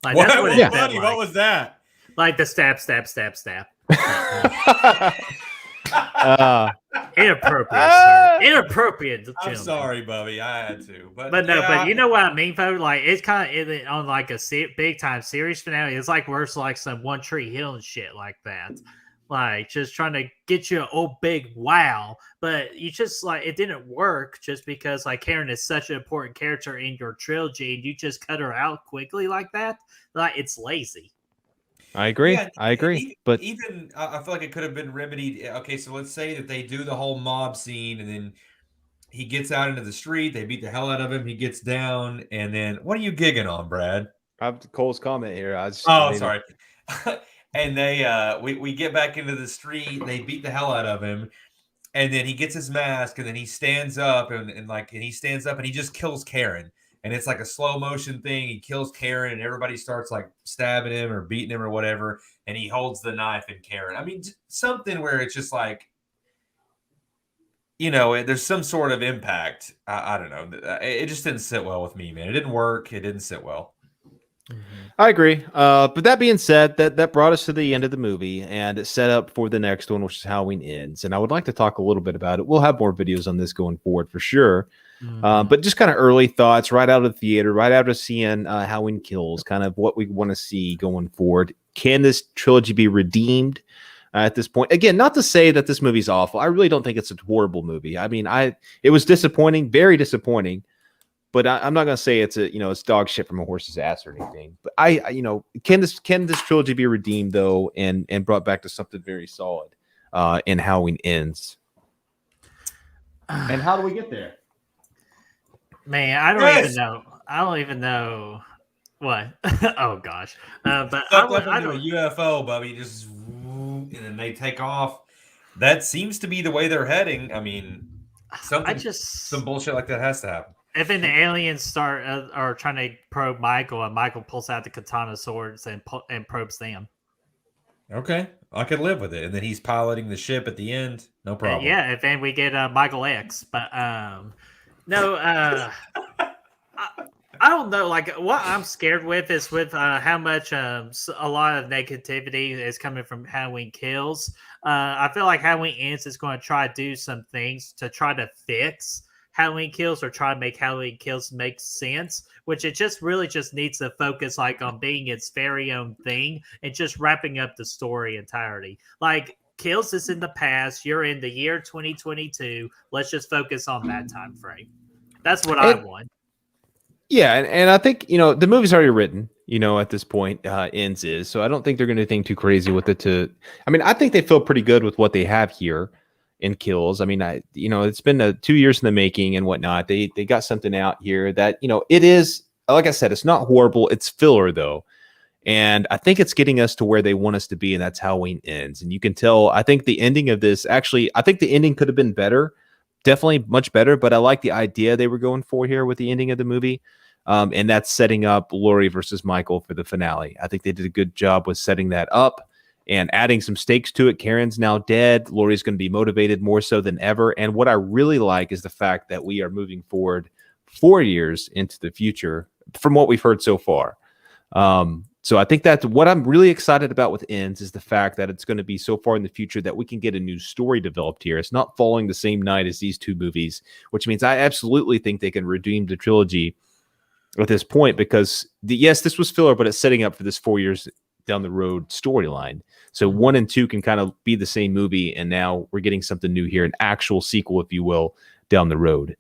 Like that's what it felt like. What was that? Like the stab. Inappropriate, sir. Inappropriate. I'm gentlemen. sorry, Bubby. I had to, but no, yeah, but you know what I mean, folks. Like it's kind of on like a big time series finale. It's like worse, like some One Tree Hill and shit like that. Like just trying to get you a big wow, but you just like it didn't work just because like Karen is such an important character in your trilogy, and you just cut her out quickly like that. Like it's lazy. I agree. Yeah, I agree. But even I feel like it could have been remedied. Okay, so let's say that they do the whole mob scene, and then he gets out into the street. They beat the hell out of him. He gets down, and then what are you gigging on, Brad? I have Cole's comment here. Sorry. And they we get back into the street. They beat the hell out of him, and then he gets his mask, and then he stands up, and he stands up, and he just kills Karen. And it's like a slow motion thing. He kills Karen, and everybody starts like stabbing him or beating him or whatever. And he holds the knife in Karen. I mean, something where it's just like, there's some sort of impact. I don't know. It just didn't sit well with me, man. It didn't work. It didn't sit well. I agree. But that being said, that brought us to the end of the movie, and it set up for the next one, which is Halloween Ends. And I would like to talk a little bit about it. We'll have more videos on this going forward for sure. But just kind of early thoughts right out of the theater, right after seeing Halloween Kills, kind of what we want to see going forward. Can this trilogy be redeemed at this point? Again, not to say that this movie's awful. I really don't think it's a horrible movie. I mean, it was disappointing, very disappointing. But I'm not going to say it's dog shit from a horse's ass or anything. But can this trilogy be redeemed though, and brought back to something very solid in Halloween Ends? And how do we get there? Man, I don't even know what. Oh gosh, but I don't. A UFO, Bubby, just and then they take off. That seems to be the way they're heading. I mean, some bullshit like that has to happen. If then the aliens start are trying to probe Michael, and Michael pulls out the katana swords and probes them. Okay, I could live with it. And then he's piloting the ship at the end. No problem. Yeah, and then we get Michael X. But no, I don't know. Like what I'm scared with is with how much a lot of negativity is coming from Halloween Kills. I feel like Halloween Ends is going to try to do some things to try to fix Halloween Kills or try to make Halloween Kills make sense, which it just really just needs to focus like on being its very own thing and just wrapping up the story entirely. Like Kills is in the past, you're in the year 2022. Let's just focus on that time frame. That's what I want. Yeah, and I think the movie's already written. At this point, Ends is, so I don't think they're going to do anything too crazy with it. I think they feel pretty good with what they have here in Kills. I mean, it's been 2 years in the making and whatnot. They got something out here that it is, like I said, it's not horrible. It's filler though, and I think it's getting us to where they want us to be, and that's Halloween Ends. And you can tell. I think the ending of this I think the ending could have been better, definitely much better. But I like the idea they were going for here with the ending of the movie. And that's setting up Laurie versus Michael for the finale. I think they did a good job with setting that up and adding some stakes to it. Karen's now dead. Laurie's going to be motivated more so than ever. And what I really like is the fact that we are moving forward 4 years into the future from what we've heard so far. So I think that's what I'm really excited about with Ends is the fact that it's going to be so far in the future that we can get a new story developed here. It's not following the same night as these two movies, which means I absolutely think they can redeem the trilogy at this point, because yes, this was filler, but it's setting up for this 4 years down the road storyline. So 1 and 2 can kind of be the same movie, and now we're getting something new here, an actual sequel, if you will, down the road.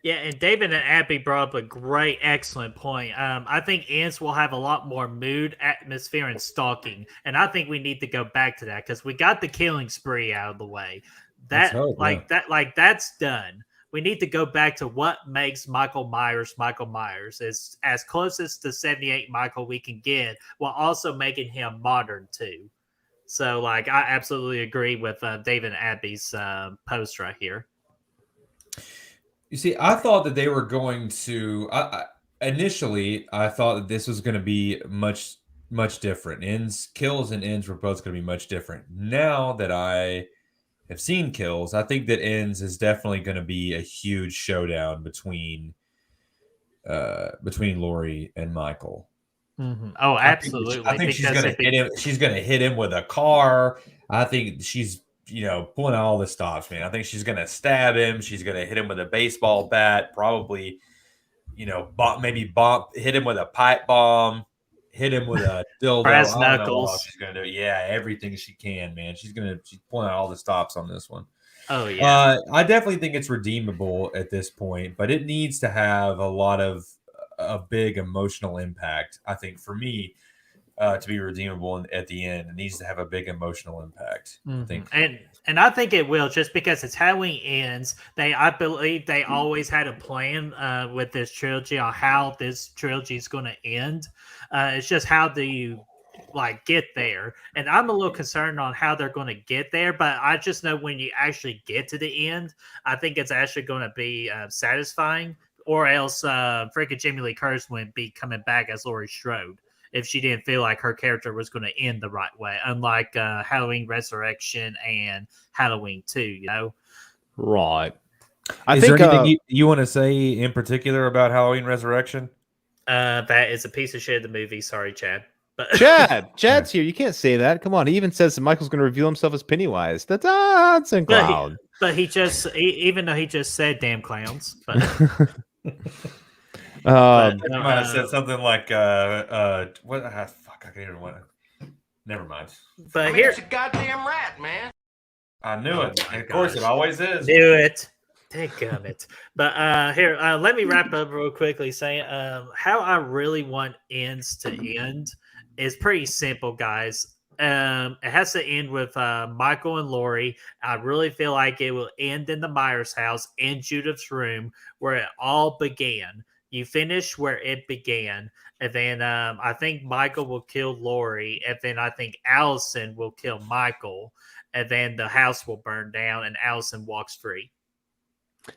Yeah, and David and Abby brought up a great, excellent point. I think Ends will have a lot more mood, atmosphere, and stalking, and I think we need to go back to that because we got the killing spree out of the way. That's done. we need to go back to what makes Michael Myers Michael Myers. It's as closest to 78 Michael we can get, while also making him modern too. So, like, I absolutely agree with David and Abby's post right here. You see, I thought that they were going to. Initially, I thought that this was going to be much different. Kills and ends were both going to be much different. Now that I have seen Kills, I think that ends is definitely going to be a huge showdown between Laurie and Michael. Mm-hmm. Oh, absolutely! I think she's going to hit him. She's going to hit him with a car. I think she's pulling out all the stops, man. I think she's going to stab him. She's going to hit him with a baseball bat. Probably, hit him with a pipe bomb. Hit him with a dildo. Brass knuckles. She's going to do, everything she can, man. She's pulling out all the stops on this one. Oh yeah. I definitely think it's redeemable at this point, but it needs to have a big emotional impact. I think for me, to be redeemable at the end, it needs to have a big emotional impact. Mm-hmm. I think, and I think it will, just because it's Halloween ends. I believe they always had a plan with this trilogy on how this trilogy is going to end. It's just how do you get there? And I'm a little concerned on how they're going to get there, but I just know when you actually get to the end, I think it's actually going to be satisfying. Or else freaking Jamie Lee Curtis wouldn't be coming back as Laurie Strode if she didn't feel like her character was going to end the right way, unlike Halloween Resurrection and Halloween 2, Right. Is there anything you want to say in particular about Halloween Resurrection? That is a piece of shit of the movie. Sorry, Chad. But Chad's here. You can't say that. Come on. He even says that Michael's going to reveal himself as Pennywise. That's and clown. But he just, even though he just said "damn clowns," but I might have said something like, "What? Fuck! I can't even want to." Never mind. But here's a goddamn rat, man. I knew it. And of course, it always is. Knew it. It. But here, let me wrap up real quickly saying how I really want ends to end is pretty simple, guys. It has to end with Michael and Laurie. I really feel like it will end in the Myers house in Judith's room where it all began. You finish where it began. And then I think Michael will kill Laurie. And then I think Allison will kill Michael. And then the house will burn down and Allison walks free.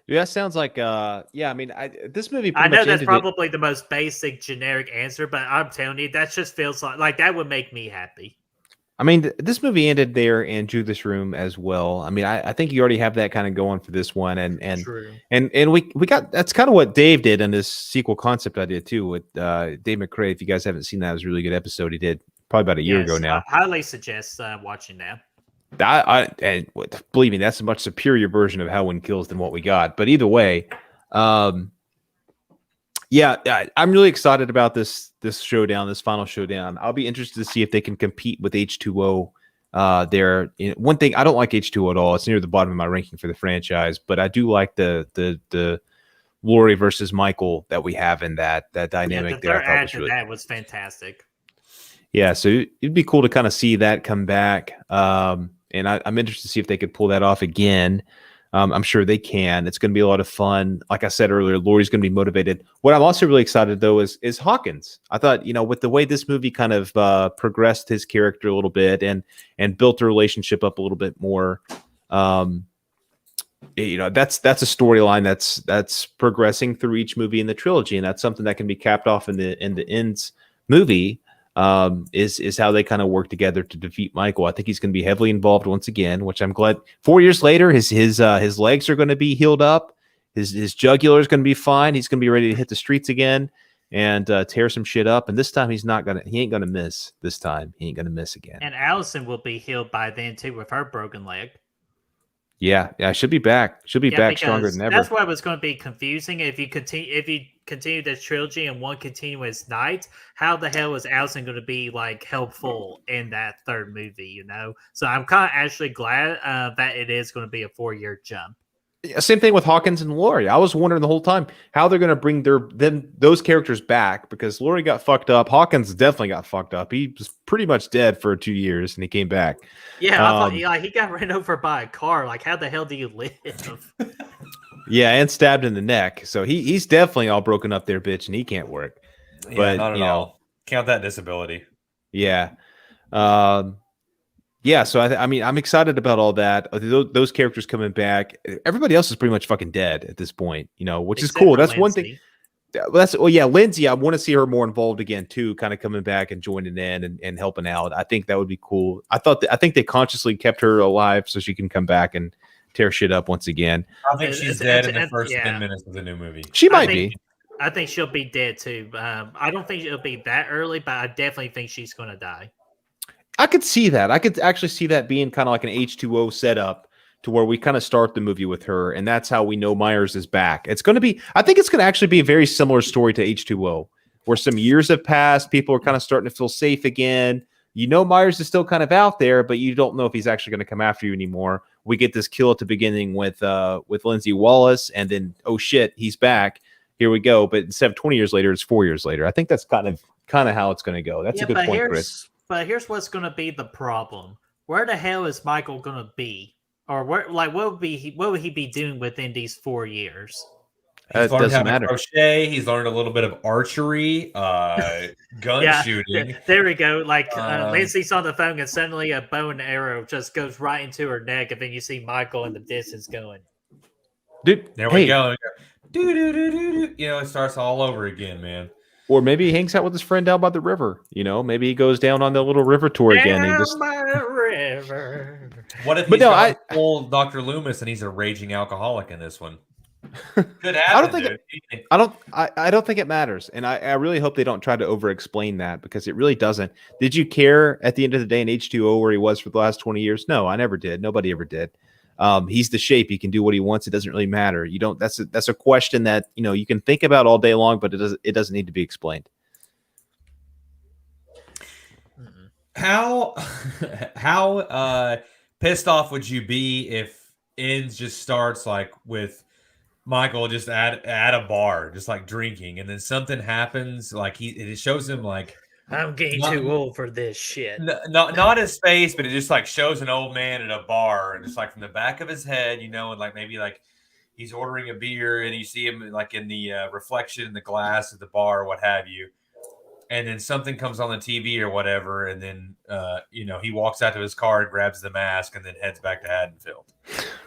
Yeah, that sounds like I mean, this movie. I know that's probably the most basic, generic answer, but I'm telling you, that just feels like that would make me happy. I mean, this movie ended there in Judith's room as well. I mean, I think you already have that kind of going for this one, and we got that's kind of what Dave did in this sequel concept idea too with Dave McCrae. If you guys haven't seen that, it was a really good episode he did probably about a year ago now. I highly suggest watching now. And believe me, that's a much superior version of Halloween Kills than what we got. But either way, I'm really excited about this showdown, this final showdown. I'll be interested to see if they can compete with H2O. One thing, I don't like H2O at all. It's near the bottom of my ranking for the franchise, but I do like the Laurie versus Michael that we have in that dynamic. Their add to that was fantastic. Yeah, so it'd be cool to kind of see that come back. And I'm interested to see if they could pull that off again. I'm sure they can. It's going to be a lot of fun. Like I said earlier, Laurie's going to be motivated. What I'm also really excited, though, is Hawkins. I thought, with the way this movie kind of progressed his character a little bit and built the relationship up a little bit more, that's a storyline that's progressing through each movie in the trilogy, and that's something that can be capped off in the ends movie. Is how they kind of work together to defeat Michael. I think he's going to be heavily involved once again, which I'm glad. 4 years later, his legs are going to be healed up. His jugular is going to be fine. He's going to be ready to hit the streets again and tear some shit up. And this time he ain't going to miss. This time he ain't going to miss again. And Allison will be healed by then too with her broken leg. Yeah, she'll be back. She'll be back stronger than ever. That's why it was going to be confusing if you continue this trilogy in one continuous night. How the hell is Allison going to be helpful in that third movie? So I'm kind of actually glad that it is going to be a 4-year jump. Yeah, same thing with Hawkins and Laurie. I was wondering the whole time how they're going to bring those characters back, because Laurie got fucked up. Hawkins definitely got fucked up. He was pretty much dead for 2 years, and he came back. Yeah, I thought he got ran over by a car. How the hell do you live? Yeah, and stabbed in the neck. So he's definitely all broken up there, bitch, and he can't work. Yeah, But, not at all. Count that disability. Yeah. Yeah, so I mean, I'm excited about all that. Those characters coming back. Everybody else is pretty much fucking dead at this point, which is Except cool. for That's one thing. Lindsay. Lindsay, I want to see her more involved again too, kind of coming back and joining in and helping out. I think that would be cool. I think they consciously kept her alive so she can come back and tear shit up once again. I think she's dead in the first 10 minutes of the new movie. She might be. I think she'll be dead too. I don't think it'll be that early, but I definitely think she's going to die. I could see that. I could actually see that being kind of like an H2O setup to where we kind of start the movie with her, and that's how we know Myers is back. It's going to be, I think it's going to actually be a very similar story to H2O, where some years have passed, people are kind of starting to feel safe again. Myers is still kind of out there, but you don't know if he's actually going to come after you anymore. We get this kill at the beginning with Lindsay Wallace, and then, oh shit, he's back. Here we go. But instead of 20 years later, it's 4 years later. I think that's kind of how it's going to go. That's a good point, Chris. But here's what's going to be the problem. Where the hell is Michael going to be? Or what would he be doing within these 4 years? He's learned how to crochet. He's learned a little bit of archery, gun shooting. There we go. Lindsay's on the phone, and suddenly a bow and arrow just goes right into her neck, and then you see Michael in the distance going, "Dude, there we go." It starts all over again, man. Or maybe he hangs out with his friend down by the river. Maybe he goes down on the little river tour again. Down by the river. What if he's full Dr. Loomis and he's a raging alcoholic in this one? Could happen. I don't think it matters, and I really hope they don't try to over-explain that, because it really doesn't. Did you care at the end of the day in H2O where he was for the last 20 years? No, I never did. Nobody ever did. He's the Shape. He can do what he wants. It doesn't really matter. You don't. That's a question that you can think about all day long, but it doesn't need to be explained. How pissed off would you be if Ends just starts like with Michael just at a bar, just like drinking, and then something happens, like it shows him like, I'm getting too old for this shit. Not his face, but it just like shows an old man at a bar, and just like from the back of his head, and like maybe like he's ordering a beer, and you see him like in the reflection in the glass at the bar, or what have you, and then something comes on the TV or whatever, and then he walks out to his car and grabs the mask, and then heads back to Haddonfield.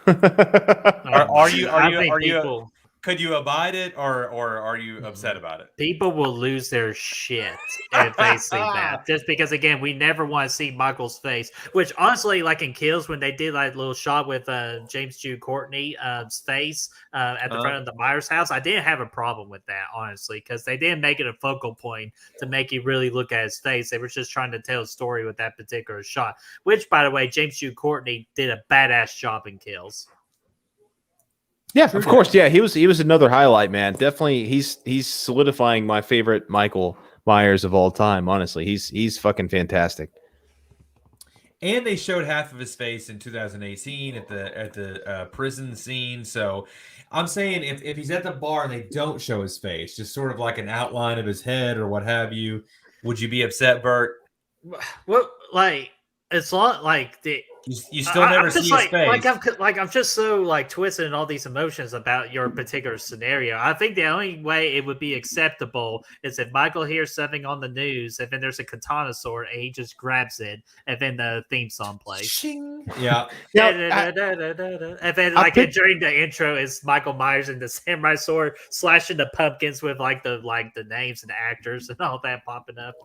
Are you? Could you abide it, or are you upset about it? People will lose their shit if they see that. Just because, again, we never want to see Michael's face. Which, honestly, like in Kills, when they did like a little shot with James Jude Courtney's face at the front of the Myers house, I didn't have a problem with that, honestly, because they didn't make it a focal point to make you really look at his face. They were just trying to tell a story with that particular shot. Which, by the way, James Jude Courtney did a badass job in Kills. Yeah, of course. Yeah, he was another highlight, man. Definitely, he's solidifying my favorite Michael Myers of all time. Honestly, he's fucking fantastic. And they showed half of his face in 2018 at the prison scene. So I'm saying if he's at the bar and they don't show his face, just sort of like an outline of his head or what have you, would you be upset, Bert? Well, like it's not like the. You still never see his face. I'm just so like twisted in all these emotions about your particular scenario. I think the only way it would be acceptable is if Michael hears something on the news, and then there's a katana sword, and he just grabs it, and then the theme song plays. Shing. Yeah. And then during the intro is Michael Myers and the samurai sword slashing the pumpkins with like the names and the actors and all that popping up.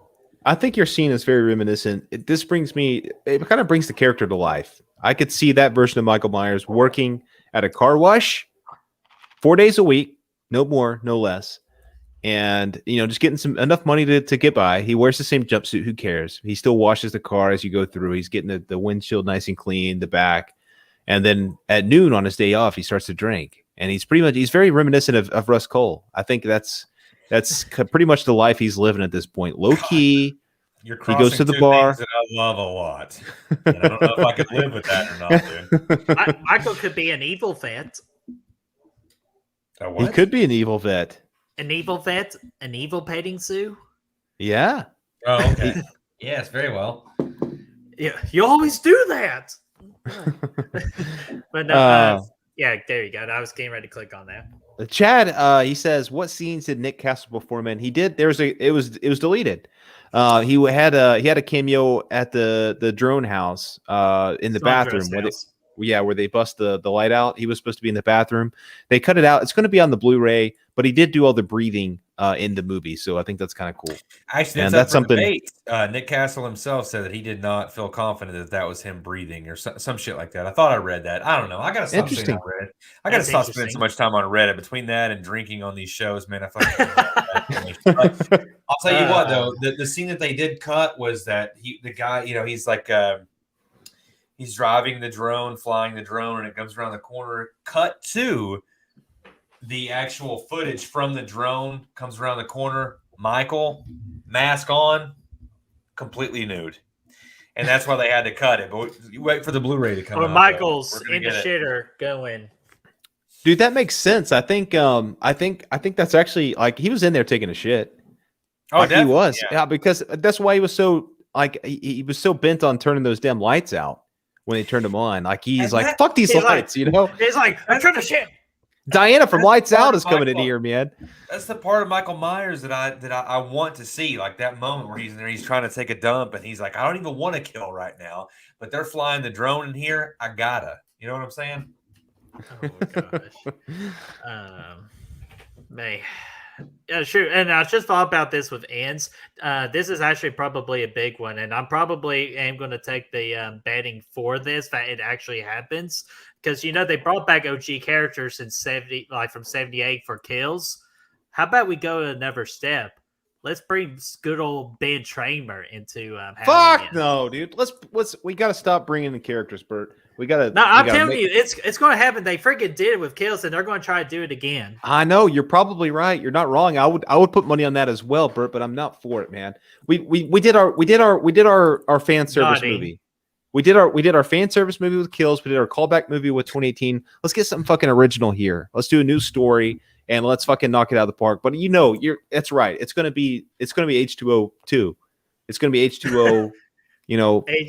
I think your scene is very reminiscent. It kind of brings the character to life. I could see that version of Michael Myers working at a car wash 4 days a week, no more, no less. And, just getting enough money to get by. He wears the same jumpsuit. Who cares? He still washes the car as you go through. He's getting the windshield nice and clean, the back. And then at noon on his day off, he starts to drink. And he's very reminiscent of Russ Cole. I think that's pretty much the life he's living at this point. Low key. He goes to the bar. That I love a lot. And I don't know if I could live with that or not, dude. Michael could be an evil vet. He could be an evil vet. An evil vet? An evil petting zoo? Yeah. Oh, okay. Yes, very well. Yeah, you always do that. But no, Yeah, there you go. I was getting ready to click on that. Chad, he says, "What scenes did Nick Castle perform in?" He did. It was deleted. He had a cameo at the drone house in the bathroom where they bust the light out. He was supposed to be in the bathroom. They cut it out. It's going to be on the Blu-ray, but he did do all the breathing in the movie, so I think that's kind of cool. Actually, that's something. Debate. Nick Castle himself said that he did not feel confident that was him breathing or some shit like that. I thought I read that. I don't know. I gotta stop saying I read. I gotta stop spending so much time on Reddit. Between that and drinking on these shows, man, I feel like I'll tell you what though, the scene that they did cut was that the guy, he's like he's driving the drone, flying the drone, and it comes around the corner. Cut to the actual footage from the drone comes around the corner. Michael, mask on, completely nude. And that's why they had to cut it. But you wait for the Blu-ray to come out. Michael's in the shitter going. Dude, that makes sense. I think that's actually like he was in there taking a shit. Oh, like he was. Yeah, because that's why he was so like he was so bent on turning those damn lights out when they turned them on. Like he's like, fuck these lights, He's like, I'm trying to shit. Diana from Lights Out is coming in here, man. That's the part of Michael Myers that I want to see, like that moment where he's in there, he's trying to take a dump, and he's like, I don't even want to kill right now, but they're flying the drone in here. I gotta, you know what I'm saying? Oh my gosh, man. Yeah, sure. And I just thought about this with ends. This is actually probably a big one, and I'm probably am going to take the betting for this that it actually happens because they brought back OG characters in from 78 for kills. How about we go another step? Let's bring good old Ben Tramer into. Fuck no, dude. We got to stop bringing the characters, Bert. We gotta. No, I'm telling you, it's going to happen. They freaking did it with kills, and they're going to try to do it again. I know you're probably right. You're not wrong. I would put money on that as well, Bert. But I'm not for it, man. We did our fan service movie. We did our fan service movie with kills. We did our callback movie with 2018. Let's get something fucking original here. Let's do a new story and let's fucking knock it out of the park. But that's right. It's gonna be H2O 2. It's gonna be H2O.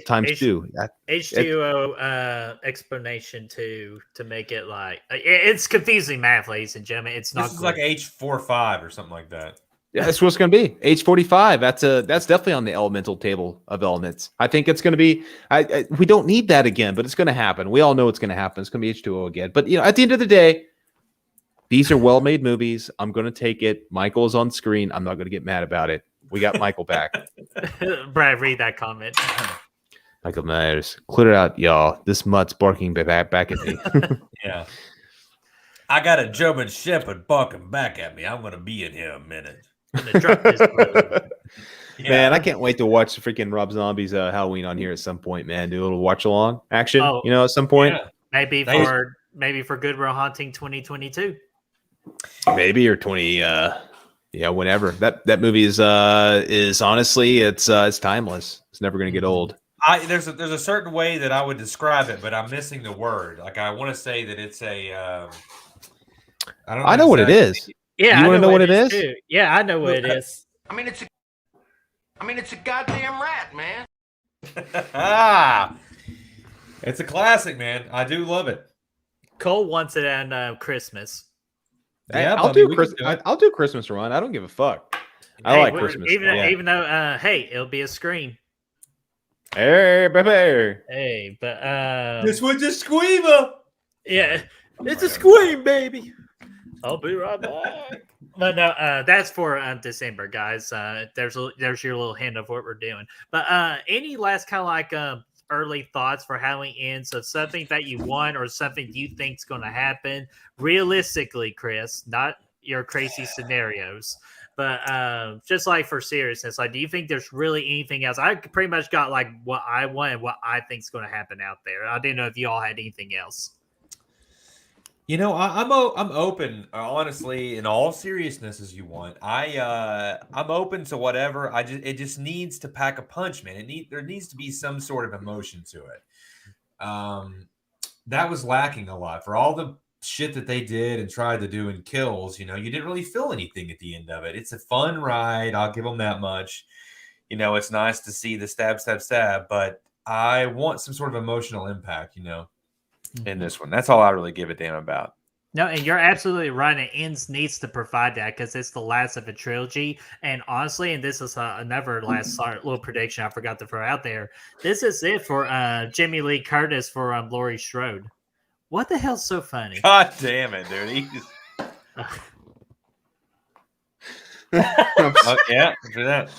Times 2. H2O explanation to make it like it's confusing math, ladies and gentlemen. It's not. This is like H45 or something like that. Yeah, that's what it's going to be. H45. That's definitely on the elemental table of elements. I think it's going to be. We don't need that again, but it's going to happen. We all know it's going to happen. It's going to be H2O again. But at the end of the day, these are well-made movies. I'm going to take it. Michael is on screen. I'm not going to get mad about it. We got Michael back. Brad, read that comment. Michael Myers, clear it out, y'all. This mutt's barking back at me. Yeah. I got a German Shepherd barking back at me. I'm going to be in here a minute. Man, I can't wait to watch the freaking Rob Zombie's Halloween on here at some point, man. Do a little watch along action, at some point. Yeah. Maybe for Goodwill Hunting 2022. Maybe or 20 whenever. That movie is honestly it's timeless. It's never going to get old. There's a certain way that I would describe it, but I'm missing the word. Like I want to say that it's a I know what it is. Yeah, you want to know what it is? Too. Yeah, I know what it is. I mean, it's a goddamn rat, man. It's a classic, man. I do love it. Cole wants it on Christmas. Yeah, I'll do Christmas run. I don't give a fuck. I like Christmas. Even though, it'll be a scream. Hey, baby. Hey, but this one's a screamer. Yeah, it's a scream, baby. I'll be right back. But no, that's for December, guys. There's your little hint of what we're doing. But any last kind of like early thoughts for Halloween ends of something that you want or something you think's going to happen realistically, Chris, not your crazy scenarios, but just like for seriousness, like, do you think there's really anything else? I pretty much got like what I want and what I think's going to happen out there. I didn't know if you all had anything else. I'm open, honestly, in all seriousness as you want. I'm open to whatever. It just needs to pack a punch, man. There needs to be some sort of emotion to it. That was lacking a lot for all the shit that they did and tried to do in Kills. You didn't really feel anything at the end of it. It's a fun ride. I'll give them that much. It's nice to see the stab, but I want some sort of emotional impact. in this one. That's all I really give a damn about. No, and you're absolutely right. And Ends needs to provide that because it's the last of a trilogy. And honestly, and this is another little prediction I forgot to throw out there. This is it for Jimmy Lee Curtis for Laurie Strode. What the hell's so funny? God damn it, dude. Yeah, for that.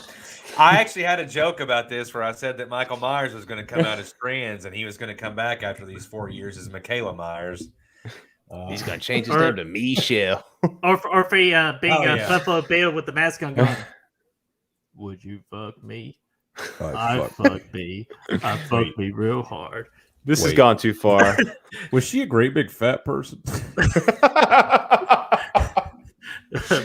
I actually had a joke about this where I said that Michael Myers was going to come out as trans and he was going to come back after these 4 years as Michaela Myers. He's gonna change his name to Michelle. Or for being Buffalo Bill with the mask on going, would you fuck me? I fuck me. I fuck me real hard. This has gone too far. Was she a great big fat person?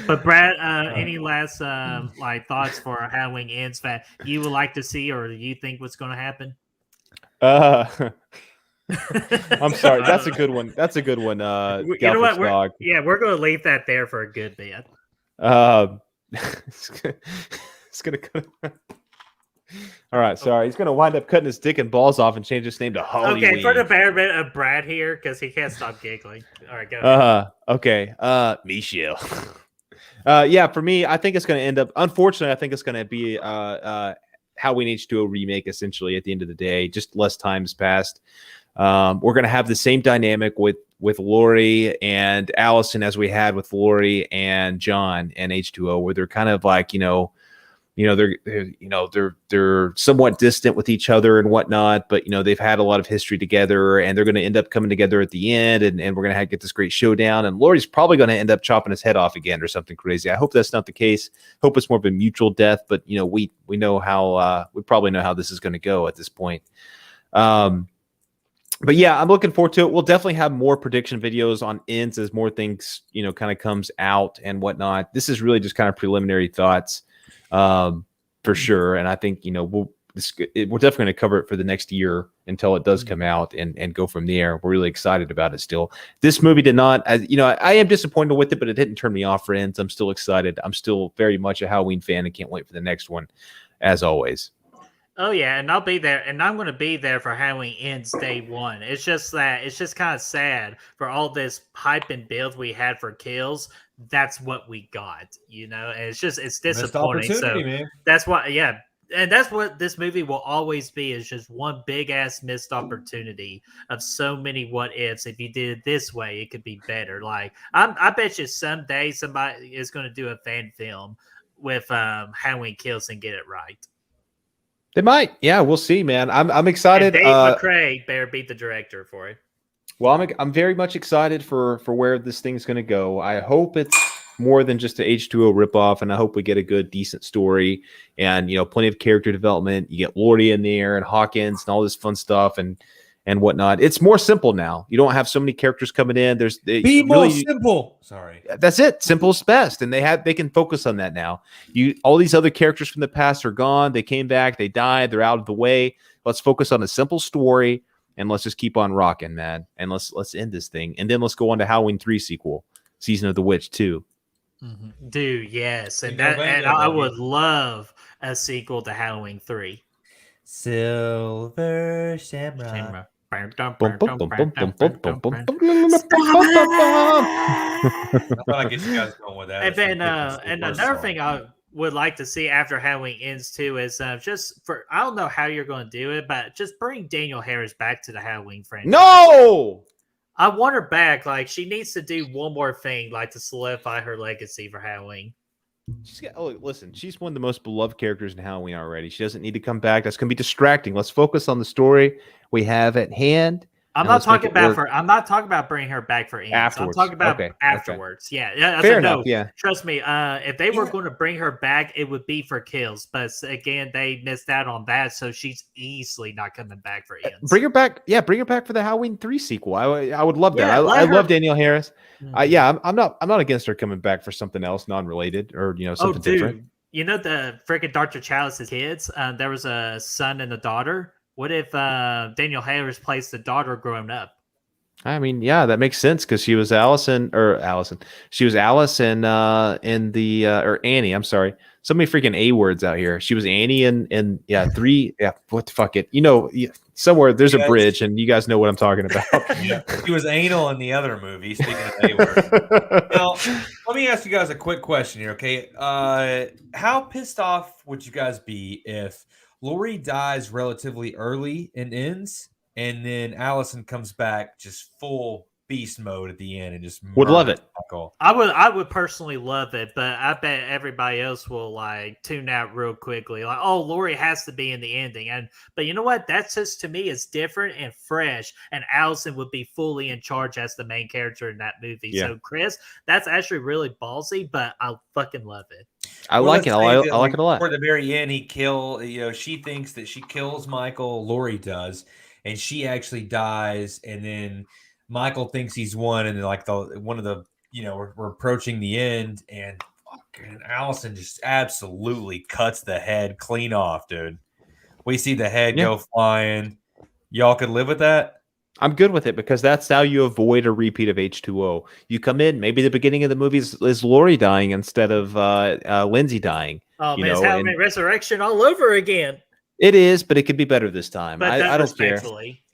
But Brad, any last thoughts for Halloween Ends that you would like to see or you think what's going to happen? I'm sorry. That's a good one. That's a good one. You know what? We're going to leave that there for a good bit. It's gonna cut. All right, sorry. He's gonna wind up cutting his dick and balls off and change his name to Hollywood. Okay, for the bare bit of Brad here because he can't stop giggling. All right, go ahead. Okay. Michelle. Yeah, for me, I think it's gonna end up. Unfortunately, I think it's gonna be Halloween H2O remake. Essentially, at the end of the day, just less time has passed. We're gonna have the same dynamic with Laurie and Allison as we had with Laurie and John and H2O, where they're kind of like they're somewhat distant with each other and whatnot, but they've had a lot of history together, and they're going to end up coming together at the end, and we're going to get this great showdown. And Laurie's probably going to end up chopping his head off again or something crazy. I hope that's not the case. Hope it's more of a mutual death, but we know how we probably know how this is going to go at this point. But yeah, I'm looking forward to it. We'll definitely have more prediction videos on Ends as more things kind of comes out and whatnot. This is really just kind of preliminary thoughts. For sure. And I think, we're definitely going to cover it for the next year until it does come out and go from there. We're really excited about it still. This movie did not, I am disappointed with it, but it didn't turn me off, friends. I'm still excited. I'm still very much a Halloween fan and can't wait for the next one, as always. Oh yeah, and I'll be there, and I'm going to be there for Halloween Ends day one. It's just kind of sad for all this hype and build we had for kills. That's what we got, and it's disappointing. So man. That's why, yeah, and that's what this movie will always be. Is just one big ass missed opportunity of so many what ifs. If you did it this way, it could be better. Like I bet you someday somebody is going to do a fan film with Halloween Kills and get it right. They might. Yeah, we'll see, man. I'm excited. And Dave McCrae better beat the director for it. Well, I'm very much excited for where this thing's going to go. I hope it's more than just an H2O ripoff, and I hope we get a good, decent story and plenty of character development. You get Laurie in there and Hawkins and all this fun stuff and whatnot. It's more simple now. You don't have so many characters coming in. Be more simple. Sorry, that's it. Simple's best, and they can focus on that now. All these other characters from the past are gone. They came back. They died. They're out of the way. Let's focus on a simple story, and let's just keep on rocking, man. And let's end this thing, and then let's go on to Halloween 3 sequel, Season of the Witch 2. Mm-hmm. Dude, yes, and I would love a sequel to Halloween 3. Silver Shamrock. I thought I'd get you guys going with that. And then, and another thing I would like to see after Halloween Ends too is I don't know how you're going to do it, but just bring Danielle Harris back to the Halloween franchise. No, I want her back. Like she needs to do one more thing, like to solidify her legacy for Halloween. Listen, she's one of the most beloved characters in Halloween already. She doesn't need to come back. That's going to be distracting. Let's focus on the story we have at hand. I'm not talking about bringing her back for Ends. Afterwards. I'm talking about afterwards. Okay. Yeah. Fair enough. Yeah. Trust me. If they were going to bring her back, it would be for Kills. But again, they missed out on that, so she's easily not coming back for Ends. Bring her back. Yeah, bring her back for the Halloween 3 sequel. I would love that. I love Danielle Harris. Mm-hmm. I'm not against her coming back for something else, non-related or something different. The freaking Dr. Chalice's kids. There was a son and a daughter. What if Danielle Harris plays the daughter grown up? I mean, yeah, that makes sense because she was Allison. She was Alice in the or Annie. I'm sorry, so many freaking A words out here. She was Annie and yeah, three. Yeah, what the fuck it? Somewhere there's a Yes. bridge, and you guys know what I'm talking about. Yeah, he was anal in the other movie. Speaking of A word, now let me ask you guys a quick question here. Okay, how pissed off would you guys be if Lori dies relatively early and ends, and then Allison comes back just full beast mode at the end and just Would love murders it. Michael? I would personally love it, but I bet everybody else will like tune out real quickly. Like, oh, Lori has to be in the ending, but you know what? That's just to me is different and fresh. And Allison would be fully in charge as the main character in that movie. Yeah. So, Chris, that's actually really ballsy, but I fucking love it. I Well, like it. let's say that, I like it a lot. Toward the very end, she thinks that she kills Michael. Lori does, and she actually dies. And then Michael thinks he's won, and then we're approaching the end, and fucking Allison just absolutely cuts the head clean off, dude. We see the head go flying. Y'all could live with that. I'm good with it because that's how you avoid a repeat of H2O. You come in, maybe the beginning of the movie is Lori dying instead of Lindsay dying. Oh, man, it's Halloween Resurrection all over again. It is, but it could be better this time. But I don't care.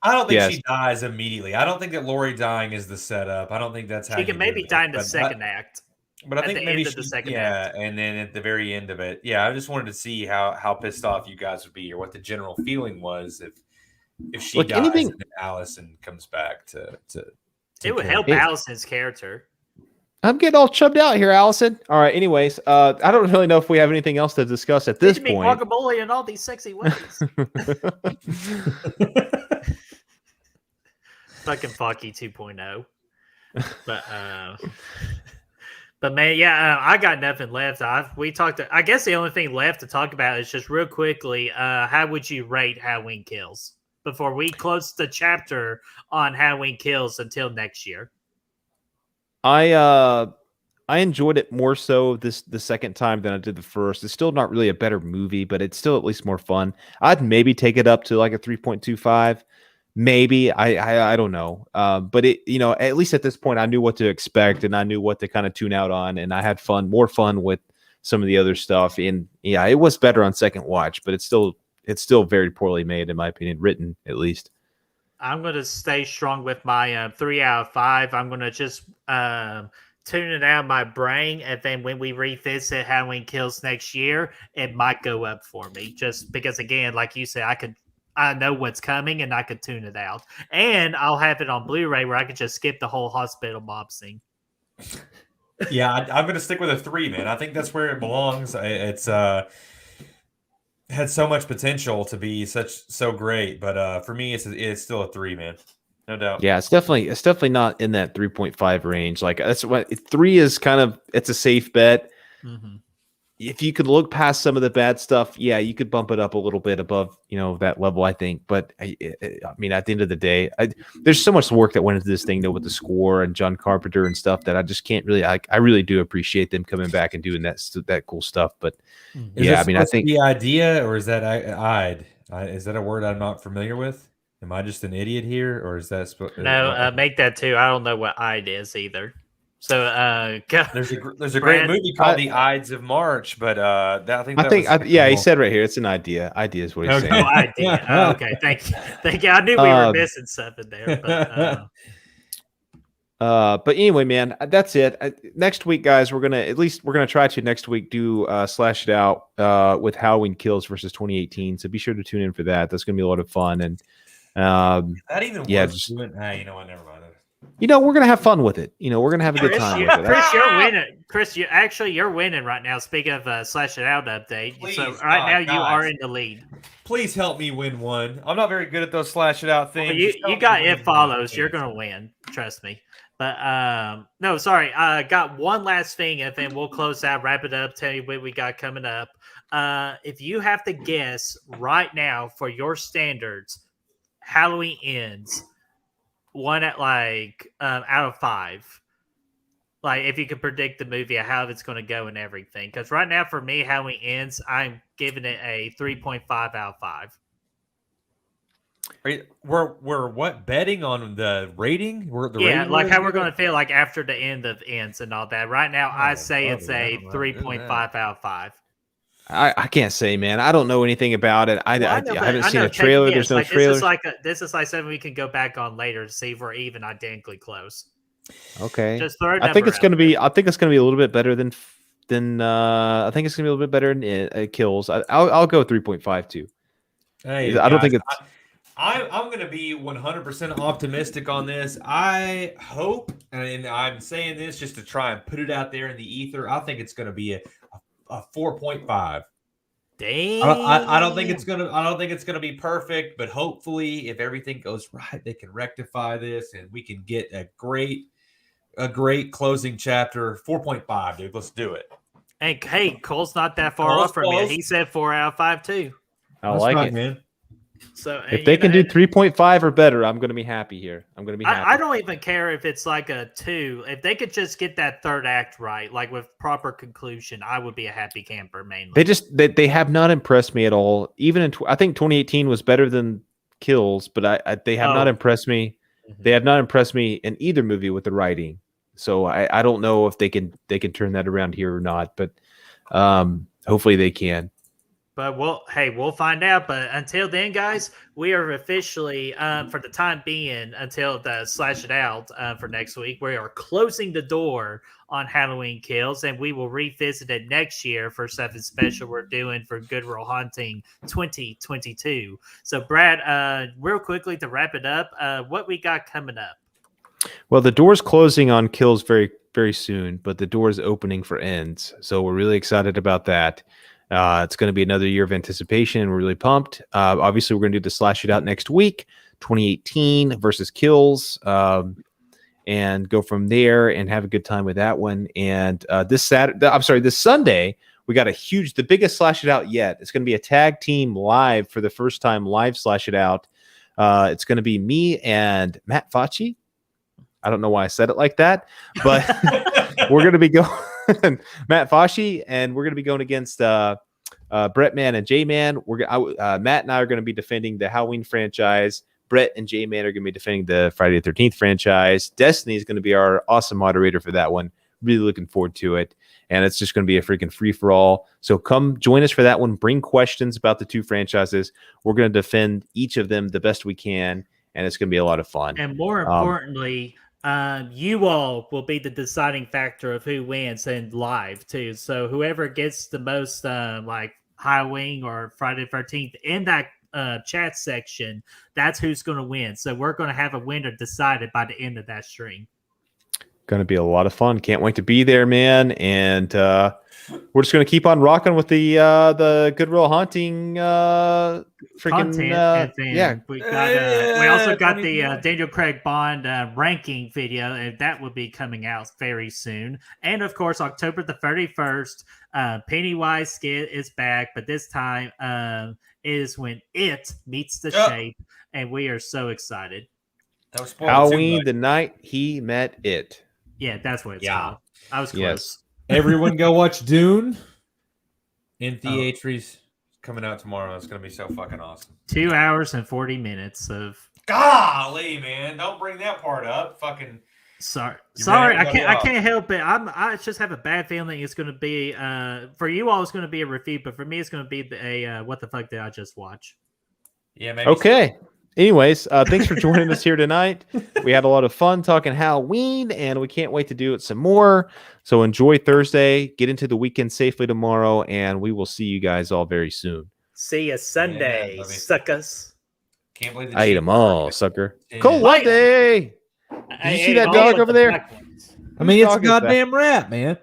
I don't think she dies immediately. I don't think that Lori dying is the setup. I don't think that's how she can maybe die in the second act. But I think maybe the second act. And then at the very end of it, I just wanted to see how pissed off you guys would be, or what the general feeling was if she dies and then Allison comes back to it would help Allison's character. I'm getting all chubbed out here, Allison. All right. Anyways, I don't really know if we have anything else to discuss at this point. Guacamole in all these sexy ways. Fucking Focky 2.0. But man, I got nothing left. I guess the only thing left to talk about is just real quickly. How would you rate Halloween Kills before we close the chapter on Halloween Kills until next year? I enjoyed it more so the second time than I did the first. It's still not really a better movie, but it's still at least more fun. I'd maybe take it up to like a 3.25. Maybe I don't know. But it, at least at this point, I knew what to expect and I knew what to kind of tune out on, and I had more fun with some of the other stuff. And yeah, it was better on second watch, but it's still very poorly made in my opinion, written at least. I'm going to stay strong with my 3 out of 5. I'm going to just tune it out of my brain, and then when we revisit Halloween Kills next year, it might go up for me. Just because, again, like you said, I know what's coming, and I could tune it out. And I'll have it on Blu-ray where I could just skip the whole hospital mob scene. Yeah, I'm going to stick with a 3, man. I think that's where it belongs. It's had so much potential to be so great, but for me, it's still a 3, man. No doubt. Yeah, it's definitely not in that 3.5 range. Like that's what 3 is it's a safe bet. Mm-hmm. If you could look past some of the bad stuff, yeah, you could bump it up a little bit above, that level, I think. But I mean, at the end of the day, there's so much work that went into this thing, though, with the score and John Carpenter and stuff that I just can't really. I really do appreciate them coming back and doing that cool stuff. But I think the idea, or is that is that a word I'm not familiar with? Am I just an idiot here, or is that no? Make that too. I don't know what "ide" is either. So there's a great movie called The Ides of March, but I think he said right here it's an idea. Idea is what he's saying. Oh, idea. Okay, thank you. I knew we were missing something there. But anyway, man, that's it. Next week, guys, we're gonna try to next week do Slash It Out with Halloween Kills versus 2018. So be sure to tune in for that. That's gonna be a lot of fun. And that even doing. You know what? Never mind. We're gonna have fun with it. We're gonna have a good time. Chris, you're winning. Chris, you're winning right now. Speaking of Slash It Out update, please, so right now you are in the lead. Please help me win one. I'm not very good at those Slash It Out things. Well, you got It Follows. You're gonna win. Trust me. But no, sorry. I got one last thing, and then we'll close out, wrap it up, tell you what we got coming up. If you have to guess right now for your standards, Halloween Ends. 1 at out of 5. Like if you could predict the movie, how it's going to go and everything. Because right now for me, Halloween Ends, I'm giving it a 3.5 out of 5. We're what betting on the rating? Yeah, like how we're going to feel like after the end of ends and all that. Right now, I say it's a 3.5 out of 5. I can't say, man. I don't know anything about it. I haven't seen a trailer. There's no trailer. This is like something we can go back on later to see if we're even identically close. Okay. Just throw I think it's going to be. I think it's going to be a little bit better than. I think it's going to be a little bit better than Kills. I'll go 3.5 too. Hey, I don't think it's. I'm going to be 100% optimistic on this. I hope, and I'm saying this just to try and put it out there in the ether. I think it's going to be a 4.5. Damn. I don't think it's gonna be perfect, but hopefully, if everything goes right, they can rectify this, and we can get a great closing chapter. 4.5, dude. Let's do it. And hey, Cole's not that far off from you. He said 4 out of 5 too. I like it, man. So if they can do 3.5 or better, I'm going to be happy here. I'm going to be happy. I don't even care if it's like a 2. If they could just get that third act right, like with proper conclusion, I would be a happy camper mainly. They have not impressed me at all. Even in I think 2018 was better than Kills, but they have not impressed me. Mm-hmm. They have not impressed me in either movie with the writing. So I don't know if they can turn that around here or not, but hopefully they can. But we'll find out. But until then, guys, we are officially, for the time being, until the Slash It Out for next week, we are closing the door on Halloween Kills, and we will revisit it next year for something special we're doing for Good Will Hunting 2022. So, Brad, real quickly to wrap it up, what we got coming up? Well, the door's closing on Kills very, very soon, but the door is opening for Ends. So we're really excited about that. It's going to be another year of anticipation. We're really pumped. Obviously, we're going to do the Slash It Out next week, 2018 versus Kills, and go from there and have a good time with that one. And this Sunday, we got the biggest Slash It Out yet. It's going to be a tag team live for the first time, live Slash It Out. It's going to be me and Matt Facci. I don't know why I said it like that, but we're going to be going Matt Facci, and we're going to be going against Brett Man and J Man. Matt and I are going to be defending the Halloween franchise. Brett and J Man are going to be defending the Friday the 13th franchise. Destiny is going to be our awesome moderator for that one. Really looking forward to it. And it's just going to be a freaking free-for-all. So come join us for that one. Bring questions about the two franchises. We're going to defend each of them the best we can, and it's going to be a lot of fun. And more importantly, you all will be the deciding factor of who wins and live too. So whoever gets the most like Halloween or Friday the 13th in that chat section, that's who's going to win. So we're going to have a winner decided by the end of that stream. Going to be a lot of fun. Can't wait to be there, man. And we're just going to keep on rocking with the Good Will Hunting freaking we also got the Daniel Craig Bond ranking video, and that will be coming out very soon. And of course, October the 31st, Pennywise skit is back, but this time is when it meets the shape, and we are so excited. That was Halloween, the night he met it. Yeah, that's what it's called. I was close. Yes. Everyone go watch Dune in theaters. Coming out tomorrow. It's going to be so fucking awesome. 2 hours and 40 minutes of... Golly, man. Don't bring that part up. Fucking... Sorry, I can't help it. I just have a bad feeling it's going to be... for you all, it's going to be a review, but for me, it's going to be a what the fuck did I just watch? Yeah, maybe. Okay. Anyways, thanks for joining us here tonight. We had a lot of fun talking Halloween, and we can't wait to do it some more. So enjoy Thursday, get into the weekend safely tomorrow, and we will see you guys all very soon. See you Sunday, suckers. Can't believe I ate them all, sucker. Yeah. Kalate! Did you see that dog over there? I mean, it's a goddamn rat, man.